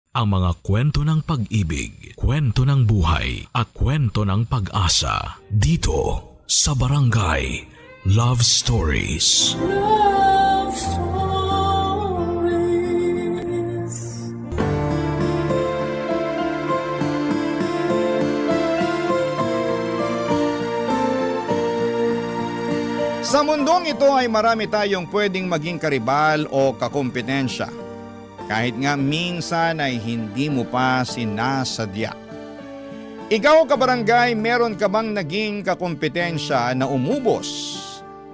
Ang mga kwento ng pag-ibig, kwento ng buhay, at kwento ng pag-asa dito sa Barangay Love Stories. Love Stories. Sa mundong ito ay marami tayong pwedeng maging karibal o kakumpetensya. Kahit nga minsan ay hindi mo pa sinasadya. Ikaw kabarangay, meron ka bang naging kakumpetensya na umubos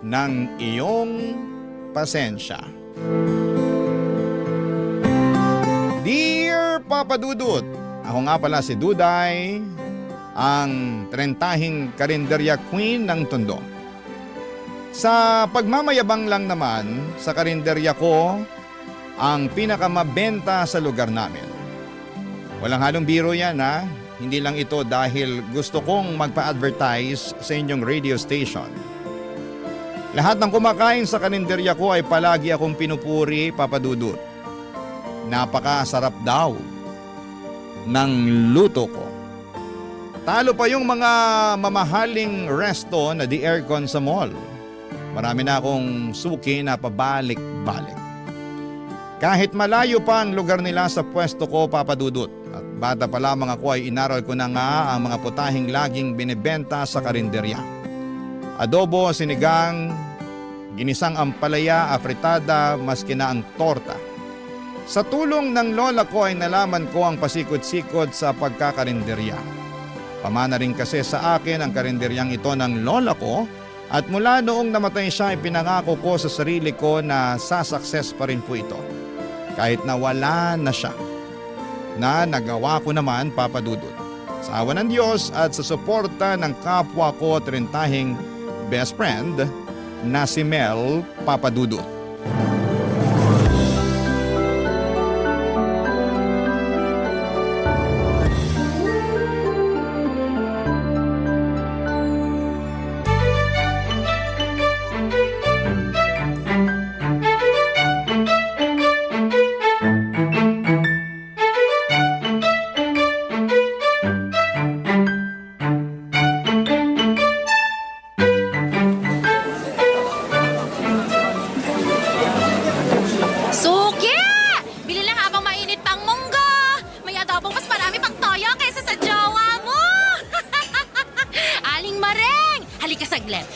ng iyong pasensya? Dear Papa Dudut, ako nga pala si Duday, ang 30 karinderya queen ng Tondo. Sa pagmamayabang lang naman, sa karinderya ko, ang pinakamabenta sa lugar namin. Walang halong biro yan ha. Hindi lang ito dahil gusto kong magpa-advertise sa inyong radio station. Lahat ng kumakain sa karinderya ko ay palagi akong pinupuri, Papa Dudut. Napakasarap daw ng luto ko. Talo pa yung mga mamahaling resto na di aircon sa mall. Marami na akong suki na pabalik-balik. Kahit malayo pa ang lugar nila sa pwesto ko, Papa Dudut. At bata pa lamang ako ay inaral ko na nga ang mga putahing laging binibenta sa karinderya. Adobo, sinigang, ginisang ampalaya, afritada, maski na ang torta. Sa tulong ng lola ko ay nalaman ko ang pasikot-sikot sa pagkakarinderya. Pamana rin kasi sa akin ang karinderyang ito ng lola ko. At mula noong namatay siya ay pinangako ko sa sarili ko na sasukses pa rin po ito. Kahit na wala na siya. Na nagawa ko naman, Papa Dudut. Sa awa ng Diyos at sa suporta ng kapwa ko 30 best friend na si Mel, Papa Dudut.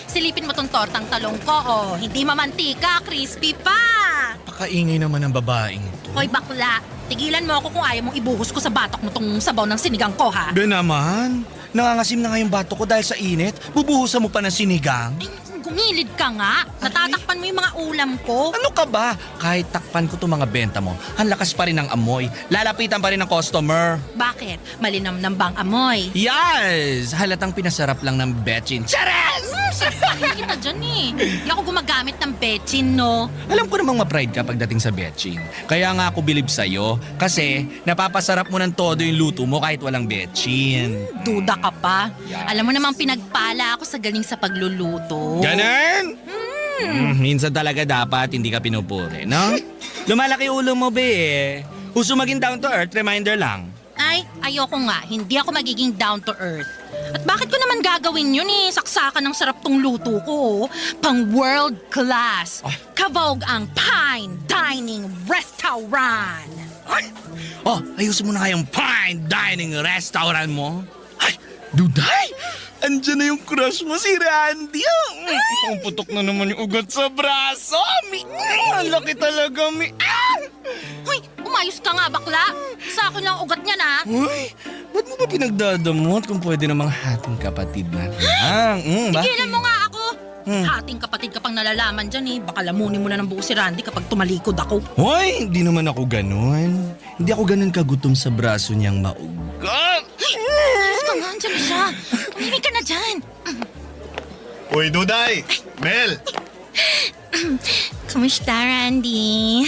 Silipin mo tong tortang talong ko, oh. Hindi mamantika, crispy pa. Pakaingay naman ng babaeng to. Hoy bakla, tigilan mo ako kung ayaw mong ibuhos ko sa batok mo tong sabaw ng sinigang ko, ha? Be naman, nangangasim na nga yung bato ko dahil sa init. Bubuhusan mo pa ng sinigang. Ay, gumilid ka nga. Natatakpan mo yung mga ulam ko. Ano ka ba? Kahit takpan ko itong mga benta mo, ang lakas pa rin ng amoy. Lalapitan pa rin ng customer. Bakit? Malinamnam bang amoy? Yes! Halatang pinasarap lang ng betchin. Charas! Sarapin kita dyan eh. Hindi ako gumagamit ng betchin, no? Alam ko namang ma-pride ka pagdating sa betchin. Kaya nga ako bilib sa'yo. Kasi napapasarap mo ng todo yung luto mo kahit walang betchin. Duda ka pa. Yes. Alam mo namang pinagpala ako sa galing sa pagluluto. Ganun? Minsan talaga dapat hindi ka pinupuri, no? Lumalaki ulo mo, be eh. Gusto maging down to earth, reminder lang. Ay, ayoko nga. Hindi ako magiging down to earth. At bakit ko naman gagawin yun eh? Saksakan ng sarap tong luto ko. Pang world class. Kavogue ang Fine Dining Restaurant. Ay! Oh, ayusin mo na nga yung fine dining restaurant mo. Ay, Duday! Andiyan na yung crush mo, si Randy. Ang putok na naman yung ugat sa braso. Ang laki talaga, Hoy, umayos ka nga bakla. Sa akin lang ugat niya na. Uy, ba't mo ba pinagdadamot kung pwede namang hating kapatid natin? Tigilan mo nga ako. Hating kapatid ka pang nalalaman dyan eh. Baka lamunin mo na ng buo si Randy kapag tumalikod ako. Hoy, hindi naman ako ganun. Hindi ako ganun kagutom sa braso niyang maugat. Ayos ka nga, andyan na siya. Tumimik ka na dyan. Uy, Duday! Mel! Kumusta, Randy?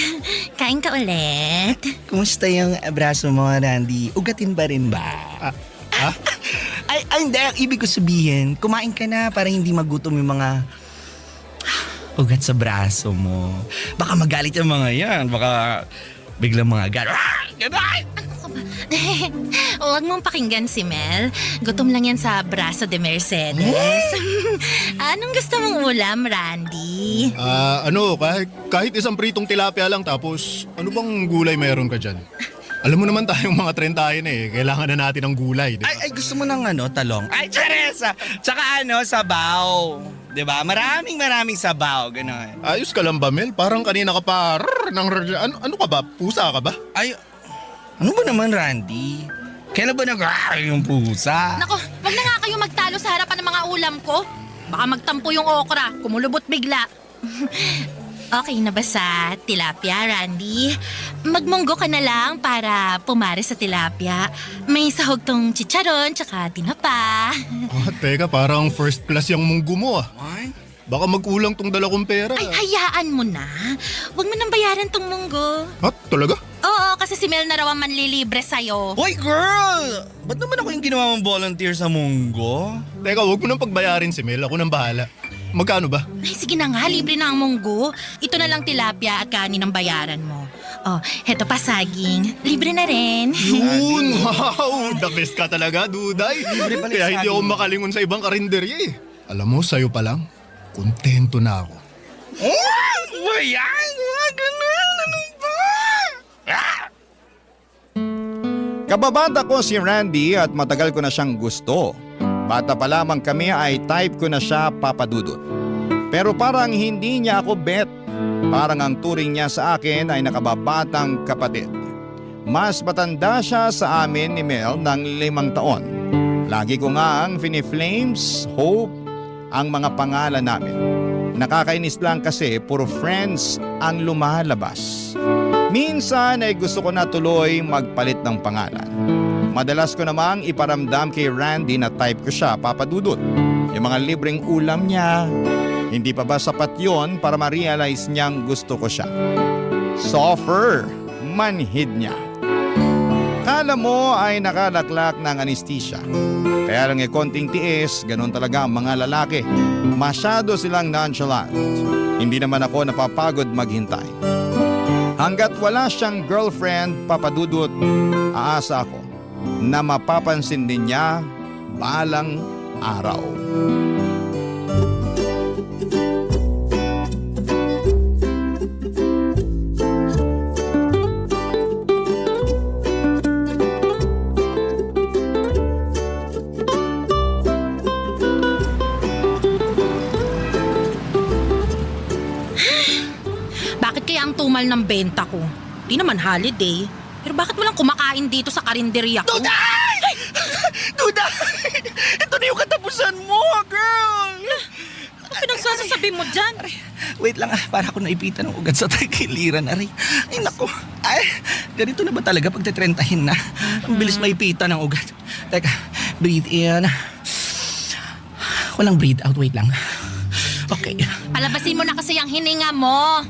Kain ka ulit? Kumusta yung braso mo, Randy? Ugatin ba rin ba? Ay, hindi. Ang ibig ko sabihin, kumain ka na para hindi magutom yung mga ugat sa braso mo. Baka magalit yung mga yan. Baka biglang mga ganon. ka ba? Huwag mong pakinggan si Mel. Gutom lang yan sa braso de Mercedes. Anong gusto mong ulam, Randy? Kahit isang pritong tilapia lang tapos ano bang gulay meron ka dyan? Alam mo naman tayong mga trentahin kailangan na natin ng gulay, di ba? Ay, gusto mo ng talong? Ay, Teresa! Tsaka sabaw. Diba? Maraming sabaw, gano'n. Ayos ka lang ba, Mel? Parang kanina ka pa, ano ka ba? Pusa ka ba? Ay, ano ba naman, Randy? Kailan ba yung pusa? Nako, wag na nga kayo magtalo sa harapan ng mga ulam ko. Baka magtampo yung okra, kumulubot bigla. Okay na ba sa tilapia, Randy? Magmunggo ka na lang para pumare sa tilapia. May sahog tong chicharon tsaka tinapa. Teka, parang first class yung munggo mo Ay? Baka magkulang tong dala kong pera. Ay, hayaan mo na. Huwag mo nang bayaran tong munggo. Talaga? Oo, kasi si Mel na raw ang manlilibre sa'yo. Hoy, girl! Ba't naman ako yung ginawa mong volunteer sa Munggo? Teka, huwag mo nang pagbayarin si Mel. Ako nang bahala. Magkano ba? Ay, sige na nga, libre na ang munggo. Ito na lang tilapia at kanin ang bayaran mo. Oh, heto pa saging. Libre na rin. Yun! Wow! The best ka talaga, Duday. Libre pala Kaya yung hindi ako saging. makalingon sa ibang karinderya Alam mo, sa'yo pa lang, kontento na ako. Oh! Ayan! Ganun! Ano ba? Kababata ko si Randy at matagal ko na siyang gusto. Bata pa lamang kami ay type ko na siya papadudot. Pero parang hindi niya ako bet. Parang ang turing niya sa akin ay nakababatang kapatid. Mas matanda siya sa amin ni Mel ng 5 taon. Lagi ko nga ang Finiflames, Hope, ang mga pangalan namin. Nakakainis lang kasi puro friends ang lumalabas. Minsan ay gusto ko na tuloy magpalit ng pangalan. Madalas ko namang iparamdam kay Randy na type ko siya papadudot. Yung mga libreng ulam niya, hindi pa ba sapat yon para ma-realize niyang gusto ko siya? Soffer, manhid niya. Kala mo ay nakalaklak ng anesthesia. Kaya lang konting tiis, ganun talaga ang mga lalaki. Masyado silang nonchalant. Hindi naman ako napapagod maghintay. Hanggat wala siyang girlfriend, papadudot, aasa ako na mapapansin din niya balang araw. Bakit kaya ang tumal ng benta ko? Di naman holiday. Pero bakit walang kumakain dito sa karinderya ko? Duday! Duday! Ito na yung katapusan mo, girl! Ano pinagsasasabi mo dyan? Wait lang para ako naipitan ng ugat sa tagiliran, Ari. Ay, nako. Ay, ganito na ba talaga pag tetrentahin na? Ang bilis maipitan ng ugat. Teka, breathe in. Walang breathe out, wait lang. Okay. Palabasin mo na kasi ang hininga mo.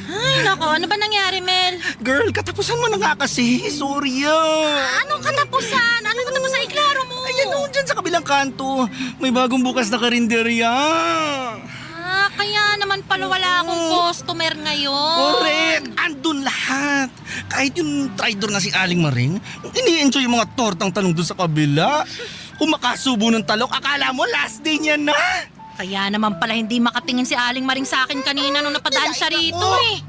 Ay, nako. Ano ba nangyari, Mel? Girl, katapusan mo na nga kasi. Sorry Anong katapusan? Anong katapusan? Iklaro mo. Ayan o, dyan sa kabilang kanto. May bagong bukas na karinderya. Kaya naman pala wala akong customer ngayon. Correct! Andun lahat. Kahit yung traidor na si Aling Maring, ini-enjoy yung mga tortang talong dun sa kabila. Kung makasubo ng talong, akala mo last day niya na. Kaya naman pala hindi makatingin si Aling Maring sa akin kanina nung napadaan siya rito eh.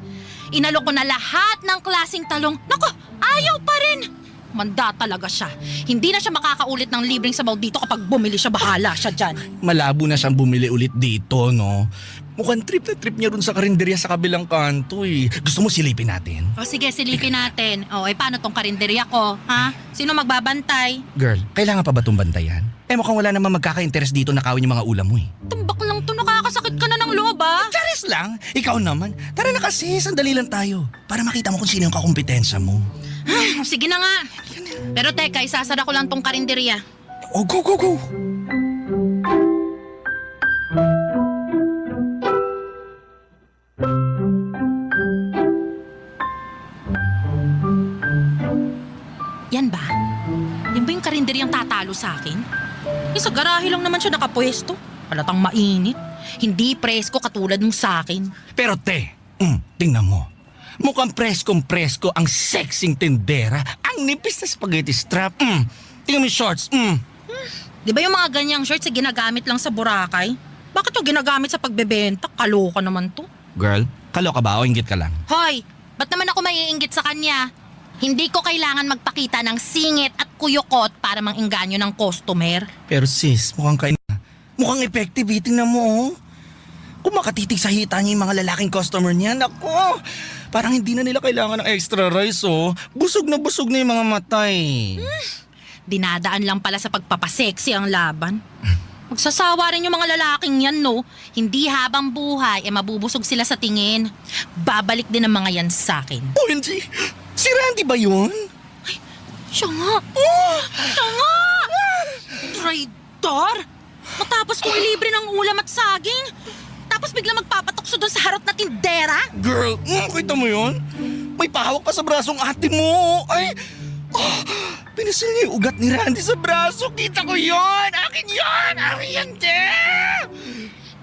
Inalok ko na lahat ng klaseng talong. Nako, ayaw pa rin. Manda talaga siya. Hindi na siya makakaulit ng libreng sabaw dito kapag bumili siya, bahala siya dyan. Malabo na siyang bumili ulit dito, no? Mukhang trip na trip niya dun sa karinderya sa kabilang kanto eh. Gusto mo silipin natin? O sige, silipin natin. O, paano tong karinderya ko, ha? Sino magbabantay? Girl, kailangan pa ba itong bantayan? Mukhang wala naman magkaka-interest dito na kawin yung mga ulam mo eh. Tumbak lang to, nakakasakit ka na ng loob, ha? Charis lang! Ikaw naman. Tara na kasi, sandali lang tayo. Para makita mo kung sino yung kakumpetensya mo. Sige na nga. Pero teka, isasara ko lang tong karinderya. Oh, go, go, go! Yan ba? Yan ba yung karinderyang tatalo sa akin? Sa garahe lang naman siya nakapwesto. Halatang mainit. Hindi presko katulad nung sa akin. Pero te, tingnan mo. Mukhang preskong-presko ang sexing tendera. Ang nipis na spaghetti strap. Tingnan mo yung shorts. Di ba yung mga ganyang shirts ay ginagamit lang sa Boracay? Bakit yung ginagamit sa pagbebenta? Kaloka naman to. Girl, kaloka ba o inggit ka lang? Hoy, ba't naman ako maiinggit sa kanya? Hindi ko kailangan magpakita ng singit at kuyukot para mangingganyo ng customer. Pero sis, mukhang effective. Tingnan mo, oh. Kung makatitig sa hita niya yung mga lalaking customer niya, naku, parang hindi na nila kailangan ng extra rice, oh. Busog na yung mga matay. Dinadaan lang pala sa pagpapasexy ang laban. Magsasawa rin yung mga lalaking yan, no? Hindi habang buhay, mabubusog sila sa tingin. Babalik din ang mga yan sa akin. OMG! Si Randy ba yun? Siya nga! Siya nga! Traitor! Matapos kong ilibre ng ulam at saging, tapos bigla magpapatukso doon sa harot na tindera? Girl, kita mo yun? May pahawak pa sa brasong ate mo. Ay, pinasil niya yung ugat ni Randy sa braso. Kita ko yun! Akin yun! Akin yan,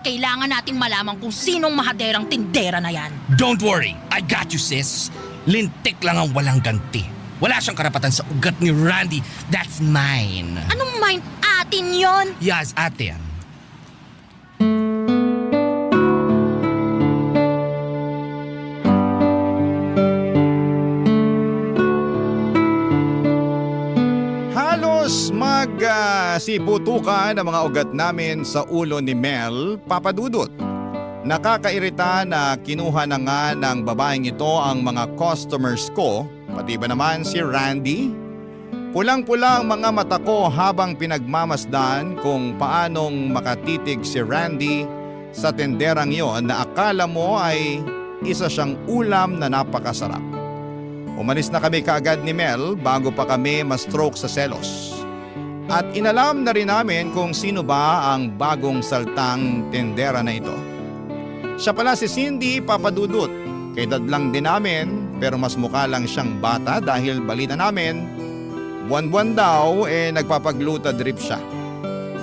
Kailangan nating malaman kung sinong mahaderang tindera na yan. Don't worry, I got you, sis. Lintik lang ang walang ganti. Wala siyang karapatan sa ugat ni Randy. That's mine. Anong mind atin yon? Yes, ate yan. Halos siputukan ang mga ugat namin sa ulo ni Mel, Papa Dudut. Nakakairita na kinuha na nga ng babaeng ito ang mga customers ko, pati ba naman si Randy? Pulang-pula ang mga mata ko habang pinagmamasdan kung paanong makatitig si Randy sa tenderang yon na akala mo ay isa siyang ulam na napakasarap. Umalis na kami kaagad ni Mel bago pa kami ma-stroke sa selos. At inalam na rin namin kung sino ba ang bagong saltang tendera na ito. Siya pala si Cindy, Papa Dudut. Kaedad lang din namin pero mas mukha lang siyang bata dahil balita namin buwan-buwan daw nagpapagluta drip siya.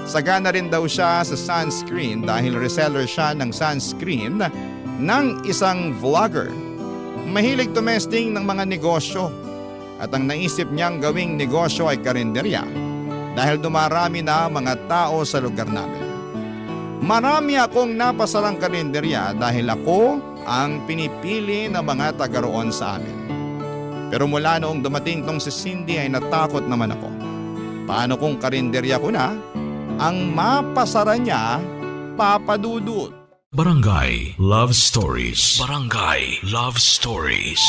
Sagana rin daw siya sa sunscreen dahil reseller siya ng sunscreen ng isang vlogger. Mahilig tumesting ng mga negosyo at ang naisip niyang gawing negosyo ay karinderya dahil dumarami na mga tao sa lugar namin. Marami akong napasarang karinderya dahil ako ang pinipili ng mga taga roon sa amin. Pero mula noong dumating tong si Cindy ay natakot naman ako. Paano kung karinderya ko na ang mapasara niya, Papa Dudut? Barangay Love Stories. Barangay Love Stories.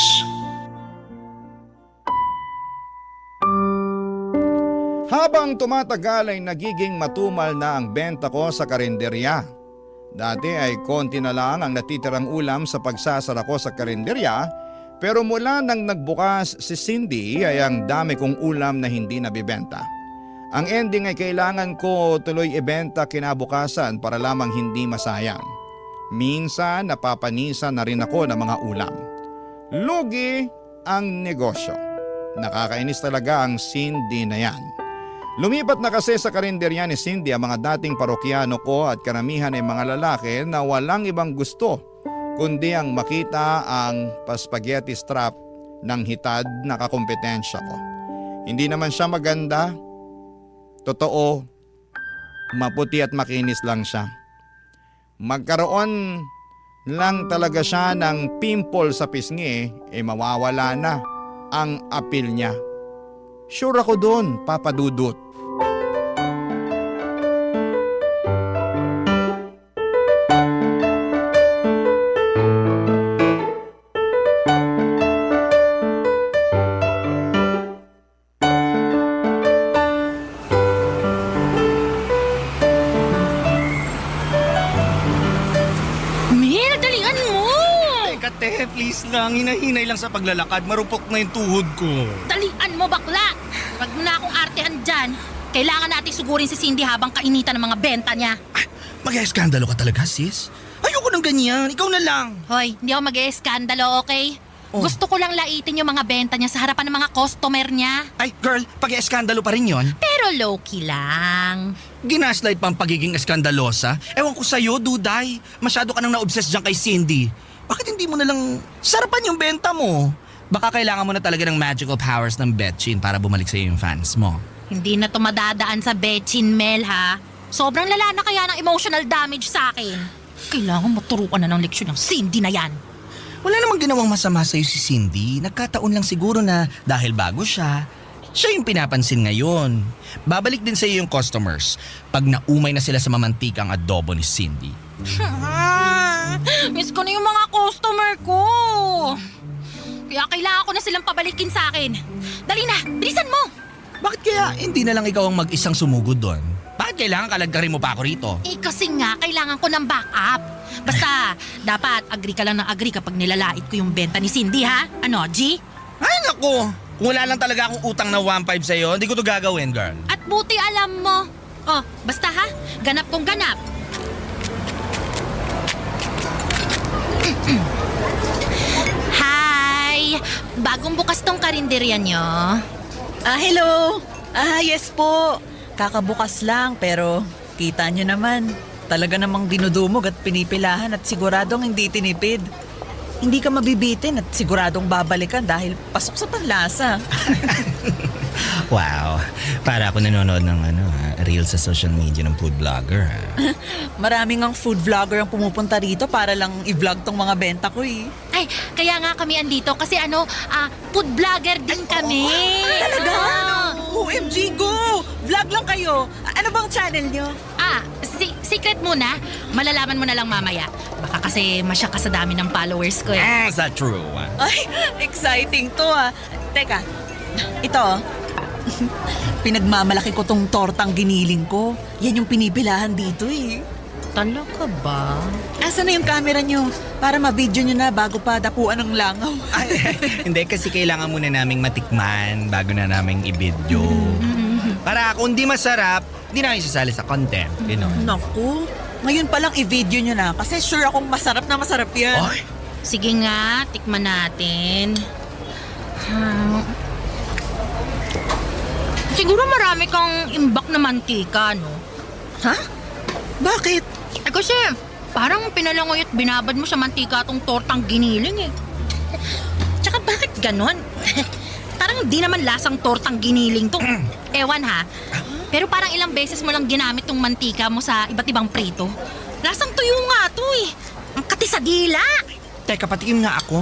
Habang tumatagal ay nagiging matumal na ang benta ko sa karinderya. Dati ay konti na lang ang natitirang ulam sa pagsasara ko sa karinderya, pero mula nang nagbukas si Cindy ay ang dami kong ulam na hindi nabibenta. Ang ending ay kailangan ko tuloy ibenta kinabukasan para lamang hindi masayang. Minsan napapanisan na rin ako ng mga ulam. Lugi ang negosyo. Nakakainis talaga ang Cindy na yan. Lumipat na kasi sa karinderya ni Cindy ang mga dating parokyano ko at karamihan ay mga lalaki na walang ibang gusto kundi ang makita ang paspaghetti strap ng hitad na kakumpetensya ko. Hindi naman siya maganda. Totoo, maputi at makinis lang siya. Magkaroon lang talaga siya ng pimple sa pisngi, mawawala na ang apil niya. Sure ako doon, Papa Dudut. Mel, dalian mo! Teka, te, please lang. Hinahinay lang sa paglalakad. Marupok na yung tuhod ko. Dalian mo, bakla! Huwag mo na akong artehan dyan. Kailangan natin sugurin si Cindy habang kainitan ng mga benta niya. Mag-eskandalo ka talaga, sis? Ayoko ng ganyan. Ikaw na lang. Hoy, hindi ako mag-eskandalo, okay? Oh. Gusto ko lang laitin yung mga benta niya sa harapan ng mga customer niya. Ay, girl, pag-eskandalo pa rin yon. Pero low-key lang. Ginaslight pa ang pagiging eskandalosa. Ewan ko sa'yo, Duday. Masyado ka nang na-obsess dyan kay Cindy. bakit hindi mo nalang sarapan yung benta mo? Baka kailangan mo na talaga ng magical powers ng Betchin para bumalik sa'yo yung fans mo. Hindi na to madadaan sa Betchin, Mel, ha? Sobrang lala na kaya ng emotional damage sa akin. Kailangan maturuan na ng leksyon ng Cindy na yan. Wala namang ginawang masama sa'yo si Cindy. Nagkataon lang siguro na dahil bago siya yung pinapansin ngayon. Babalik din sa'yo yung customers pag naumay na sila sa mamantikang adobo ni Cindy. Miss ko na yung mga customer ko. Kaya kailangan ko na silang pabalikin sa akin. Dali na, bilisan mo! Bakit kaya hindi na lang ikaw ang mag-isang sumugod doon? Bakit kailangan kalagkarin mo pa ako rito? Eh kasi nga, kailangan ko ng backup. Basta, dapat agree ka lang ng agree kapag nilalait ko yung benta ni Cindy, ha? Ano, G? Ay naku! Kung wala lang talaga akong utang na 1.5 sa'yo, hindi ko to gagawin, girl. At buti alam mo. Oh, basta ha, ganap kong ganap. Hi! Bagong bukas tong karinderya nyo. Hello. Yes po. Kakabukas lang pero kita nyo naman. Talaga namang dinudumog at pinipilahan at siguradong hindi tinipid. Hindi ka mabibitin at siguradong babalikan dahil pasok sa panlasa. Wow, para ako nanonood ng reels sa social media ng food vlogger. Maraming ang food vlogger ang pumupunta rito para lang i-vlog tong mga benta ko eh. Ay, kaya nga kami andito kasi food vlogger din kami. Talaga? Ah. OMG, go! Vlog lang kayo. Ano bang channel nyo? Secret muna. Malalaman mo na lang mamaya. Baka kasi masya ka sa dami ng followers ko eh. Is that true? Ay, exciting to ah. Teka, ito oh. Pinagmamalaki ko tong tortang giniling ko. Yan yung pinipilahan dito eh. Talaga ba? Asan na yung camera nyo? Para ma-video nyo na bago pa dapuan ng langaw. Ay, hindi, kasi kailangan muna naming matikman bago na naming i-video. Para kung di masarap, di na kayo sasali sa content. Naku, ngayon palang i-video nyo na kasi sure akong masarap na masarap yan. Ay, Sige nga, tikman natin. Siguro marami kang imbak na mantika, no? Ha? Bakit? Eh kasi, parang pinalangoy at binabad mo sa mantika tong tortang giniling eh. Tsaka bakit ganon? Parang di naman lasang tortang giniling to. Ewan ha. Pero parang ilang beses mo lang ginamit tong mantika mo sa iba't ibang prito. Lasang tuyo nga to eh. Ang kati sa dila. teka, patikim nga ako.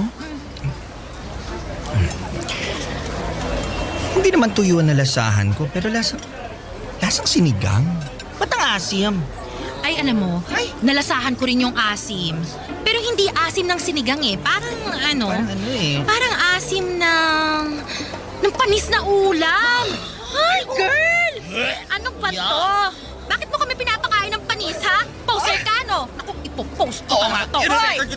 Hindi naman tuyo na lasahan ko, pero lasang sinigang. Ba't ang asim? Ay, alam mo, nalasahan ko rin yung asim. Pero hindi asim ng sinigang eh. Parang parang asim ng panis na ulam. Ay, girl! Ano ba to? Bakit mo kami pinapakain ng panis, ha? Poser ka, no? Naku, ipopost ko pa to.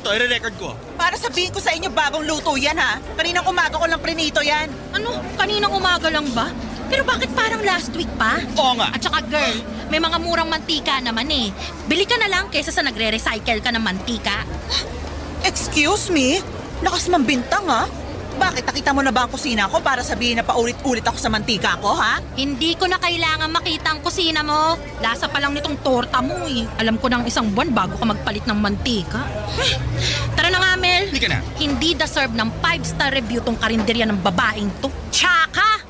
I-record ko. Para sabihin ko sa inyo bagong luto yan ha. Kaninang umaga ko lang prinito yan. Ano? Kaninang umaga lang ba? Pero bakit parang last week pa? Oo nga. At saka girl, may mga murang mantika naman eh. Bili ka na lang kaysa sa nagre-recycle ka ng mantika. Excuse me? Lakas mambintang ha? Bakit? Nakita mo na ba ang kusina ko para sabihin na paulit-ulit ako sa mantika ko, ha? Hindi ko na kailangan makita ang kusina mo. Lasa pa lang nitong torta mo eh. Alam ko ng isang buwan bago ka magpalit ng mantika. Tara na nga, Mel. Hindi ka na. Hindi deserve ng 5-star review tong karinderya ng babaeng to. Tsaka!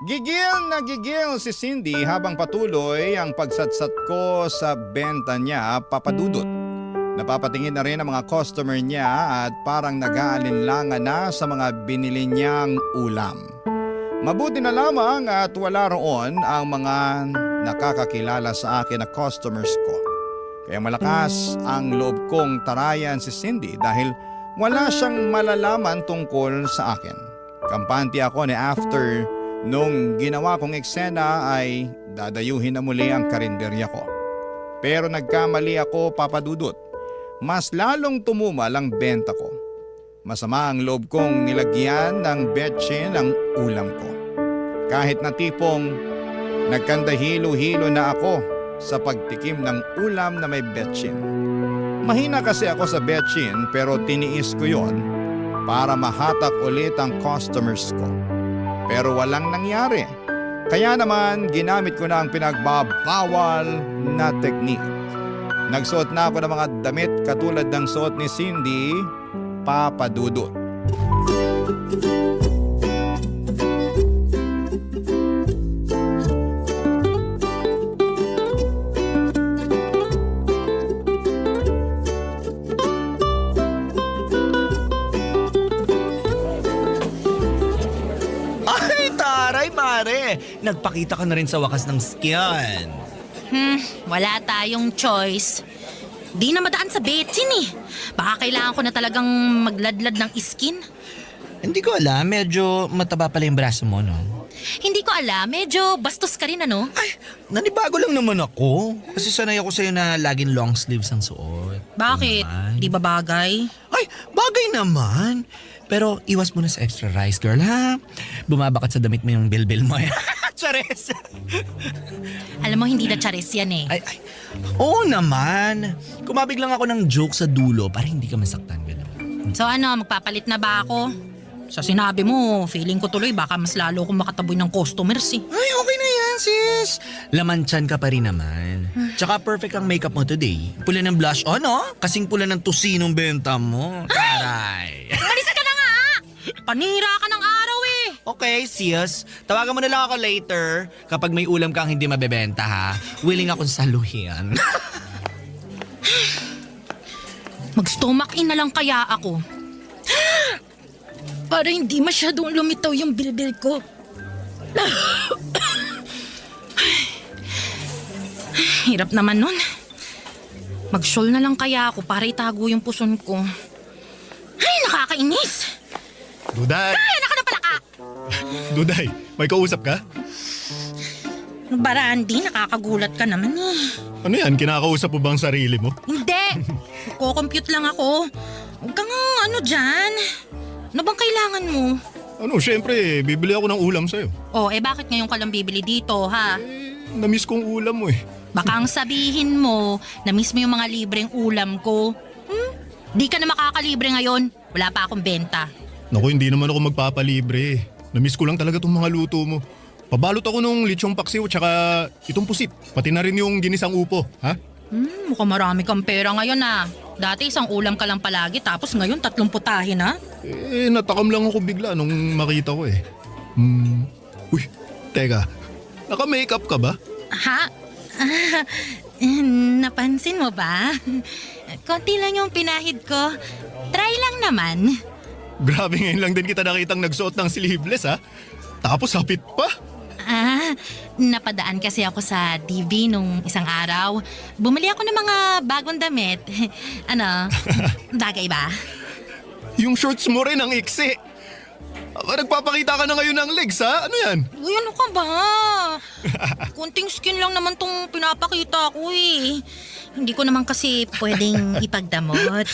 Gigil na gigil si Cindy habang patuloy ang pagsatsat ko sa benta niya, papadudot. Napapatingin na rin ang mga customer niya at parang nag-aalinlangan na sa mga binili niyang ulam. Mabuti na lamang at wala roon ang mga nakakakilala sa akin na customers ko. Kaya malakas ang loob kong tarayan si Cindy dahil wala siyang malalaman tungkol sa akin. Kampante ako ni after nung ginawa kong eksena ay dadayuhin na muli ang karinderya ko. Pero nagkamali ako, papadudot. Mas lalong tumumal ang benta ko. Masama ang loob kong nilagyan ng betchin ang ulam ko. Kahit na tipong nagkandahilo-hilo na ako sa pagtikim ng ulam na may betchin. Mahina kasi ako sa betchin pero tiniis ko yon para mahatak ulit ang customers ko. Pero walang nangyari. Kaya naman ginamit ko na ang pinagbabawal na technique. Nagsuot na ako ng mga damit katulad ng suot ni Cindy, Papa Dudut. Ay, taray pare! Nagpakita ka na rin sa wakas ng skin. Wala tayong choice. Di na madaan sa betsin eh. Baka kailangan ko na talagang magladlad ng skin. Hindi ko alam, medyo mataba pala yung braso mo, no? Hindi ko alam, medyo bastos ka rin ano? Ay, nanibago lang naman ako. Kasi sanay ako sa'yo na laging long sleeves ang suot. Bakit? Naman. Di ba bagay? Ay, bagay naman. Pero iwas mo na sa extra rice, girl, ha? Bumabakat sa damit mo yung bilbil mo. Chares! Alam mo, hindi na charis yan eh. Ay, oo naman. Kumabig lang ako ng joke sa dulo para hindi ka masaktan, gano'n. So ano, magpapalit na ba ako? Sa sinabi mo, feeling ko tuloy baka mas lalo akong makataboy ng customers eh. Ay, okay na yan, sis. Laman tiyan ka pa rin naman. Tsaka perfect ang makeup mo today. Pula ng blush on, no? Kasing pula ng tusinong benta mo. Taray. Malis ka na nga! Panira ka ng araw eh! Okay, sis. Tawagan mo na lang ako later. Kapag may ulam kang hindi mabebenta, ha? Willing akong saluhin. Mag-stomach in na lang kaya ako. Para hindi masyadong lumitaw yung bilbil ko. Hirap naman nun. Mag-shawl na lang kaya ako para itago yung puson ko. Ay, nakakainis! Duday! Ay, anak ka na pala ka! Duday, may kausap ka? Barandi, nakakagulat ka naman eh. Ano yan, kinakausap mo bang sarili mo? Hindi! Kukompute lang ako. Huwag kang ano dyan. Ano bang kailangan mo? Ano, syempre, bibili ako ng ulam sa'yo. Oh, bakit ngayon ka lang bibili dito, ha? Namiss kong ulam mo eh. Baka ang sabihin mo, na-miss mo yung mga libreng ulam ko. Di ka na makakalibre ngayon. Wala pa akong benta. Naku, hindi naman ako magpapalibre. Namiss ko lang talaga tong mga luto mo. Pabalot ako nung lechong paksiw tsaka itong pusit. Pati na rin yung ginisang upo, ha? Mukhang marami kang pera ngayon ah. Dati isang ulam ka lang palagi tapos ngayon 3 putahe na. Natakam lang ako bigla nung makita ko eh. Uy, teka. Naka-makeup ka ba? Ha? Napansin mo ba? Konti lang yung pinahid ko. Try lang naman. Grabe, ngayon lang din kita nakitang nagsuot ng sleeveless, ha? Tapos hapit pa. Napadaan kasi ako sa DV nung isang araw. Bumili ako ng mga bagong damit. Ano, bagay ba? Yung shorts mo rin ang iksi. Nagpapakita ka na ngayon ng legs, ha? Ano yan? Uy, ano ka ba? Kunting skin lang naman tong pinapakita ko eh. Hindi ko naman kasi pwedeng ipagdamot.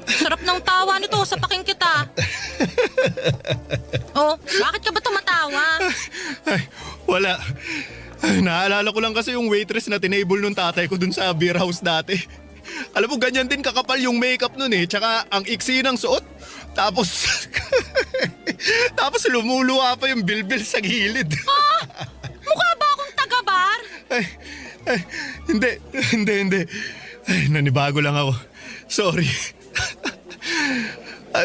Sarap ng tawa nito, sapakin kita. Oh, bakit ka ba tumatawa? Ay, wala. Ay, naalala ko lang kasi yung waitress na tinable nung tatay ko dun sa beer house dati. Alam mo, ganyan din kakapal yung makeup nun eh. Tsaka ang iksi ng suot. Tapos, tapos lumuluwa pa yung bilbil sa gilid. Mukha ba akong taga-bar? Ay, hindi. Ay, nanibago lang ako. Sorry.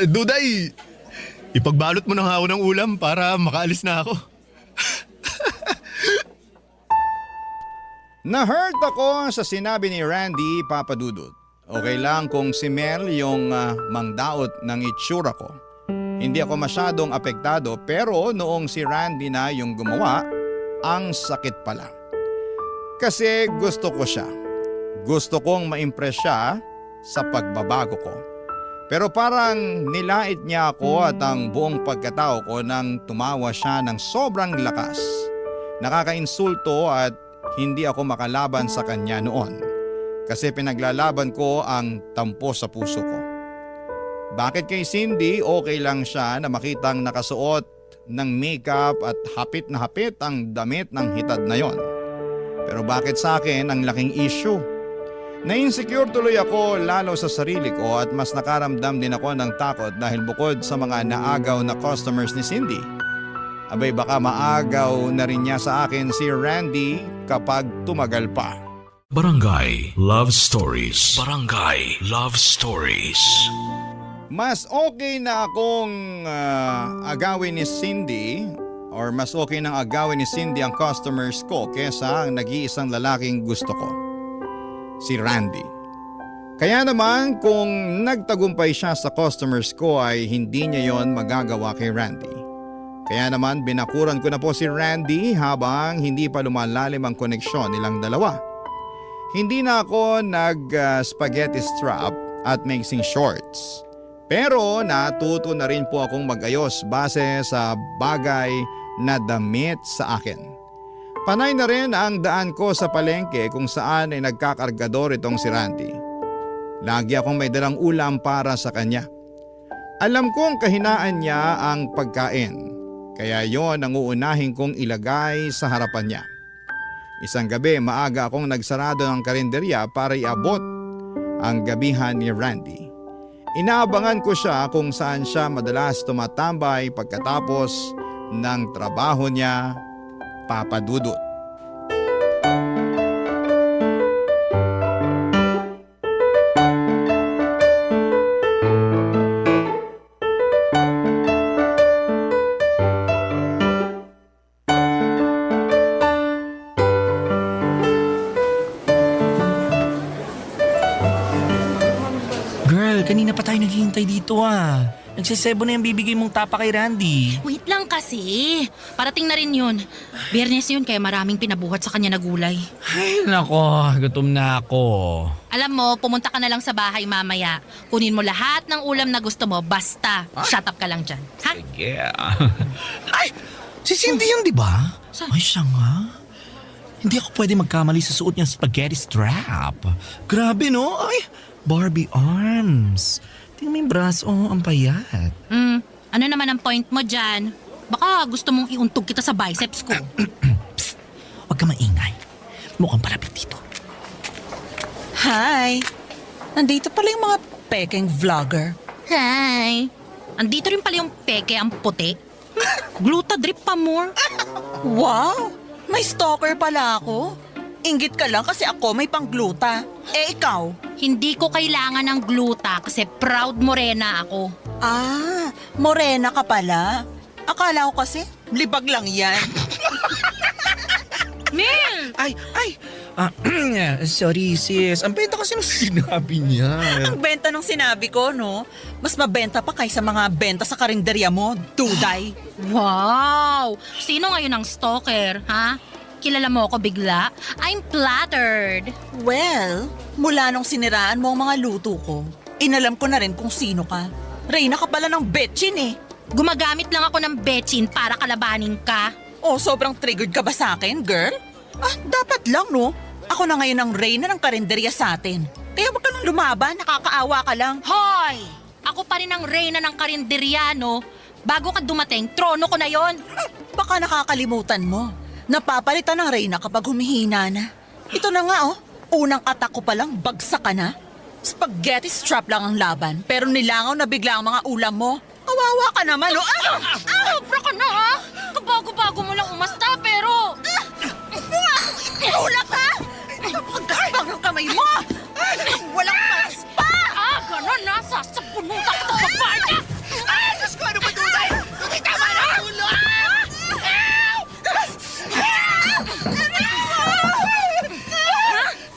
Duday, ipagbalot mo na nga ako ng ulam para makaalis na ako. Na-hurt ako sa sinabi ni Randy, Papa Dudut. Okay lang kung si Mel yung mangdaot ng itsura ko. Hindi ako masyadong apektado pero noong si Randy na yung gumawa, ang sakit pala. Kasi gusto ko siya. Gusto kong ma-impress siya sa pagbabago ko. Pero parang nilait niya ako at ang buong pagkatao ko nang tumawa siya ng sobrang lakas. Nakakainsulto at hindi ako makalaban sa kanya noon. Kasi pinaglalaban ko ang tampo sa puso ko. Bakit kay Cindy okay lang siya na makitang nakasuot ng makeup at hapit na hapit ang damit ng hitad na yon? Pero bakit sa akin ang laking issue? Na-insecure tuloy ako lalo sa sarili ko at mas nakaramdam din ako ng takot dahil bukod sa mga naagaw na customers ni Cindy, Abay baka maagaw na rin niya sa akin si Randy kapag tumagal pa. Barangay Love Stories. Barangay Love Stories. Mas okay na akong agawin ni Cindy or mas okay nang agawin ni Cindy ang customers ko kesa ang nag-iisang lalaking gusto ko, si Randy. Kaya naman kung nagtagumpay siya sa customers ko ay hindi niya yon magagawa kay Randy. Kaya naman binakuran ko na po si Randy habang hindi pa lumalalim ang koneksyon nilang dalawa. Hindi na ako nag-spaghetti strap at mixing shorts. Pero natuto na rin po akong mag-ayos base sa bagay na damit sa akin. Panay na rin ang daan ko sa palengke kung saan ay nagkakargador itong si Randy. Lagi akong may dalang ulam para sa kanya. Alam kong kahinaan niya ang pagkain. Kaya yon ang uunahin kong ilagay sa harapan niya. Isang gabi maaga akong nagsarado ng karinderya para iabot ang gabihan ni Randy. Inaabangan ko siya kung saan siya madalas tumatambay pagkatapos ng trabaho niya, Papa Dudut. Girl, kanina pa tayo naghihintay dito ah. Nagsisebo na yung bibigay mong tapa kay Randy. Wait lang kasi. Parating na rin yun. Biyernes yun kaya maraming pinabuhat sa kanya na gulay. Ay, nako, gutom na ako. Alam mo, pumunta ka na lang sa bahay mamaya. Kunin mo lahat ng ulam na gusto mo. Basta, shut up ka lang dyan. Ha? Yeah. Ay, si Cindy yun, di ba? Saan? Ay, siya nga. Hindi ako pwede magkamali sa suot niyang spaghetti strap. Grabe, no? Ay, Barbie arms. Tingnan mo yung braso, ang payat. Ano naman ang point mo dyan? Baka gusto mong iuntog kita sa biceps ko. Psst, huwag ka maingay. Mukhang palapit dito. Hi! Nandito pala yung mga peking vlogger. Hi! Andito rin pala yung peke ang puti. Glutadrip pa more. Wow! May stalker pala ako. Inggit ka lang kasi ako may pang-gluta. Eh ikaw? Hindi ko kailangan ng gluta kasi proud morena ako. Ah, morena ka pala. Akala ko kasi libag lang yan. Mel! Ay! Sorry sis, ang benta kasi nung sinabi niya. Ang benta ng sinabi ko, no? Mas mabenta pa kaysa mga benta sa karinderya mo, Duday. Wow! Sino ngayon ang stalker, ha? Kilala mo ako bigla? I'm flattered. Well, mula nung siniraan mo ang mga luto ko, inalam ko na rin kung sino ka. Reyna ka pala ng betchin eh. Gumagamit lang ako ng betchin para kalabanin ka. Oh, sobrang triggered ka ba sa akin, girl? Ah, dapat lang, no? Ako na ngayon ang reyna ng karinderya sa atin. Kaya wag ka nang lumaban, nakakaawa ka lang. Hoy! Ako pa rin ang reyna ng karinderya, no? Bago ka dumating, trono ko na yon. Baka nakakalimutan mo. Napapalitan ng reyna kapag humihina na. Ito na nga, oh. Unang attack ko palang bagsak ka na. Spaghetti strap lang ang laban, pero nilangaw na bigla ang mga ulam mo. Kawawa ka naman, oh. Sobra ka na, ha? Kabago-bago mo lang umasta, pero... Ulak ka! Napakagaspang ng kamay mo! Walang paras pa! Ganon na! Sasapunutan ko sa babae! Diyos ko, ano ba tunay? Tama na!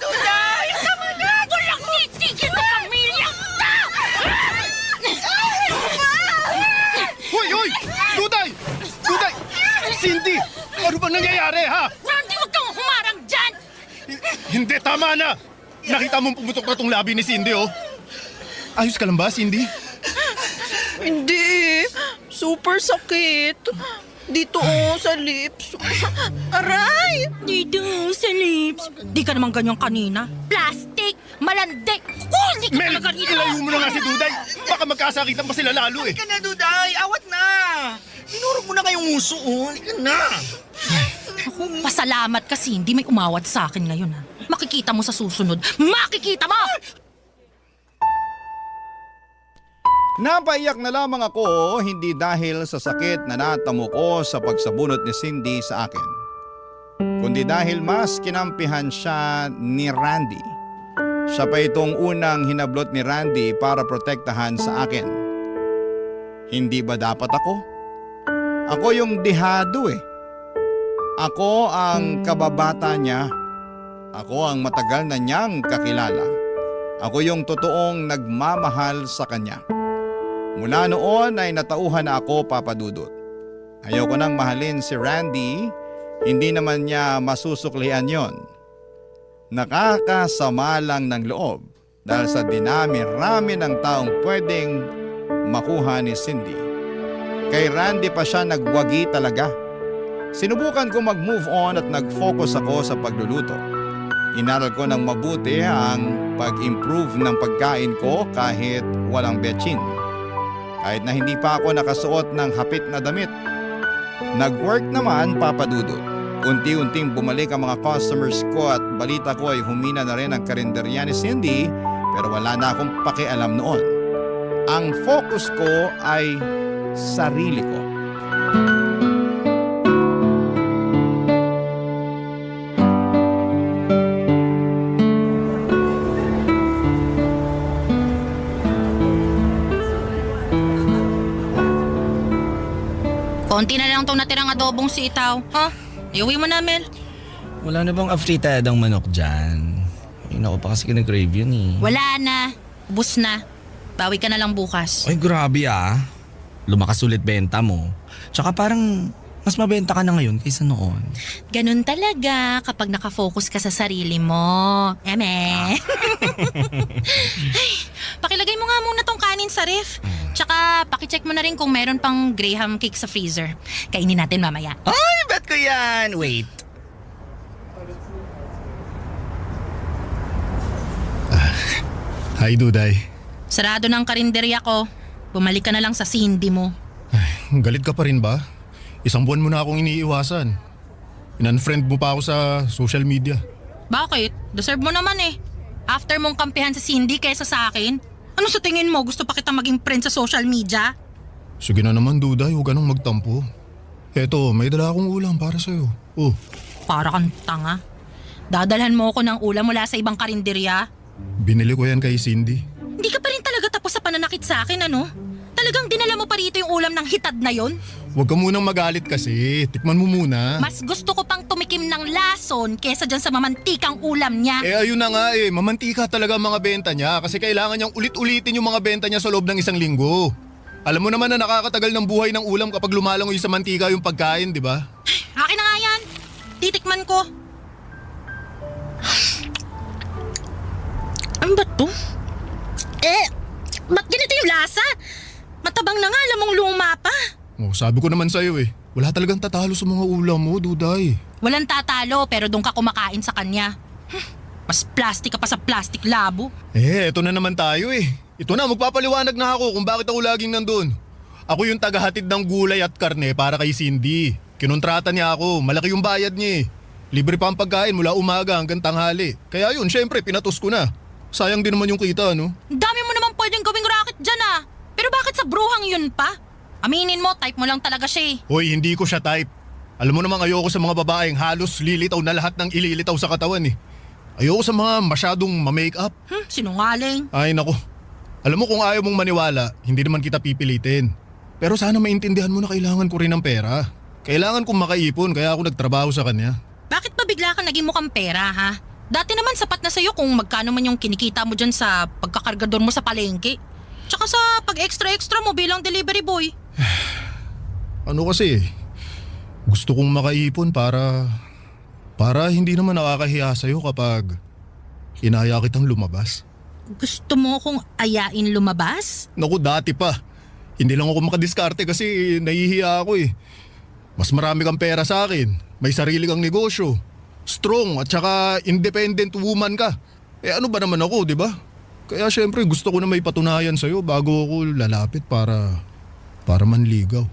Tunay! Tama na! Walang titigil sa pamilya! Hoy! Duday! Cindy! Ano ba nangyayari, ha? Randy, huwag kang humarang dyan! Hindi, tama na! Nakita mong pumutok na tong labi ni Cindy, oh. Ayos ka lang ba, Cindy? Hindi. Super sakit. Dito, oh, sa lips. Aray! Dito, sa lips. Di ka naman ganyan kanina. Plastic! Malandi! Hindi ka Mel, talaga dito! ilayo mo na nga si Duday. Baka magkasakitan pa sila lalo, eh. Halika na, Duday! Awat na! Minurog mo na kayong uso, oh. Halika na! Pasalamat kasi hindi may umawat sa akin ngayon, ha? Makikita mo sa susunod. Makikita mo! Napaiyak na lamang ako hindi dahil sa sakit na natamo ko sa pagsabunot ni Cindy sa akin, kundi dahil mas kinampihan siya ni Randy. Siya pa itong unang hinablot ni Randy para protektahan sa akin. Hindi ba dapat ako? Ako yung dihado eh. Ako ang kababata niya. Ako ang matagal na niyang kakilala. Ako yung totoong nagmamahal sa kanya. Mula noon ay natauhan na ako, Papa Dudut. Ayoko nang mahalin si Randy, hindi naman niya masusuklian yon. Nakakasama lang ng loob dahil sa dinami-rami ng taong pwedeng makuha ni Cindy. Kay Randy pa siya nagwagi talaga. Sinubukan ko mag-move on at nag-focus ako sa pagluluto. Inaral ko ng mabuti ang pag-improve ng pagkain ko kahit walang betchin. Kahit na hindi pa ako nakasuot ng hapit na damit. Nag-work naman, Papa Dudut. Unti-unting bumalik ang mga customers ko at balita ko ay humina na rin ang karinderya ni Cindy, pero wala na akong pakialam noon. Ang focus ko ay sarili ko. Konti na lang tong natirang adobong sitaw. Ha? Iuwi mo na, Mel. Wala na bang afritadang manok dyan? Ay, naku pa kasi kinag-crave yun eh. Wala na. Ubus na. Bawi ka na lang bukas. Ay, grabe ah. Lumakas ulit benta mo. Tsaka parang mas mabenta ka na ngayon kaysa noon. Ganun talaga kapag nakafocus ka sa sarili mo. Eme. Ay, pakilagay mo nga muna tong kanin sa ref. Tsaka pakicheck mo na rin kung meron pang graham cake sa freezer. Kainin natin mamaya. Ay, bet ko yan! Wait. Hi, Duday. Sarado ng karinderya ko. Bumalik ka na lang sa Cindy mo. Ay, galit ka pa rin ba? Isang buwan mo na akong iniiwasan. In-unfriend mo pa ako sa social media. Bakit? Deserve mo naman eh. After mong kampihan sa Cindy kaysa sa akin, ano sa tingin mo? Gusto pa kita maging friend sa social media? Sige na naman, Duday. Huwag ka nang magtampo. Eto, may dala akong ulam para sa'yo. Oh, Para kang tanga. Dadalhan mo ako ng ulam mula sa ibang karinderya? binili ko yan kay Cindy. Hindi ka pa rin talaga tapos sa pananakit sa akin, ano? Talagang dinala mo pa rito yung ulam ng hitad na yon? Huwag ka munang magalit kasi. Tikman mo muna. Mas gusto ko pang tumikim ng lason kesa dyan sa mamantikang ulam niya. Ayun na nga mamantika talaga ang mga benta niya kasi kailangan niyang ulit-ulitin yung mga benta niya sa loob ng isang linggo. Alam mo naman na nakakatagal ng buhay ng ulam kapag lumalangoy sa mantika yung pagkain, di ba? Akin na nga yan. Titikman ko. Ano ba to? Ba't ganito yung lasa? Matabang na nga, alam mong luma pa. Oh, sabi ko naman sa'yo wala talagang tatalo sa mga ulam mo, Duday. Walang tatalo pero doon ka kumakain sa kanya. Mas plastic ka pa sa plastic labo. Eto na naman tayo Ito na, magpapaliwanag na ako kung bakit ako laging nandun. Ako yung tagahatid ng gulay at karne para kay Cindy. Kinontrata niya ako, malaki yung bayad niya Libre pa ang pagkain mula umaga hanggang tanghali. Kaya yun, syempre, pinatos ko na. Sayang din naman yung kita, no? Ang dami mo naman pwedeng gawing racket dyan ah. Pero bakit sa bruhang yun pa? Aminin mo, type mo lang talaga siya Hoy, hindi ko siya type. Alam mo namang ayoko sa mga babaeng halos lilitaw na lahat ng ililitaw sa katawan Ayoko sa mga masyadong ma-makeup. Sinungaling. Ay nako. Alam mo kung ayaw mong maniwala, hindi naman kita pipilitin. Pero sana maintindihan mo na kailangan ko rin ng pera. Kailangan kong makaipon kaya ako nagtrabaho sa kanya. Bakit pa bigla ka naging mukhang pera ha? Dati naman sapat na sa'yo kung magkano man yung kinikita mo dyan sa pagkakargador mo sa palengke. Tsaka sa pag-extra-extra mo bilang delivery boy. Ano kasi, gusto kong makaipon para hindi naman nakakahiya sa'yo kapag inaya kitang lumabas. Gusto mo akong ayain lumabas? Naku, dati pa. Hindi lang ako makadiskarte kasi nahihiya ako Mas marami kang pera sa akin, may sarili kang negosyo, strong at saka independent woman ka. Ano ba naman ako, di ba? Kaya syempre gusto ko na may patunayan sa'yo bago ako lalapit para manligaw.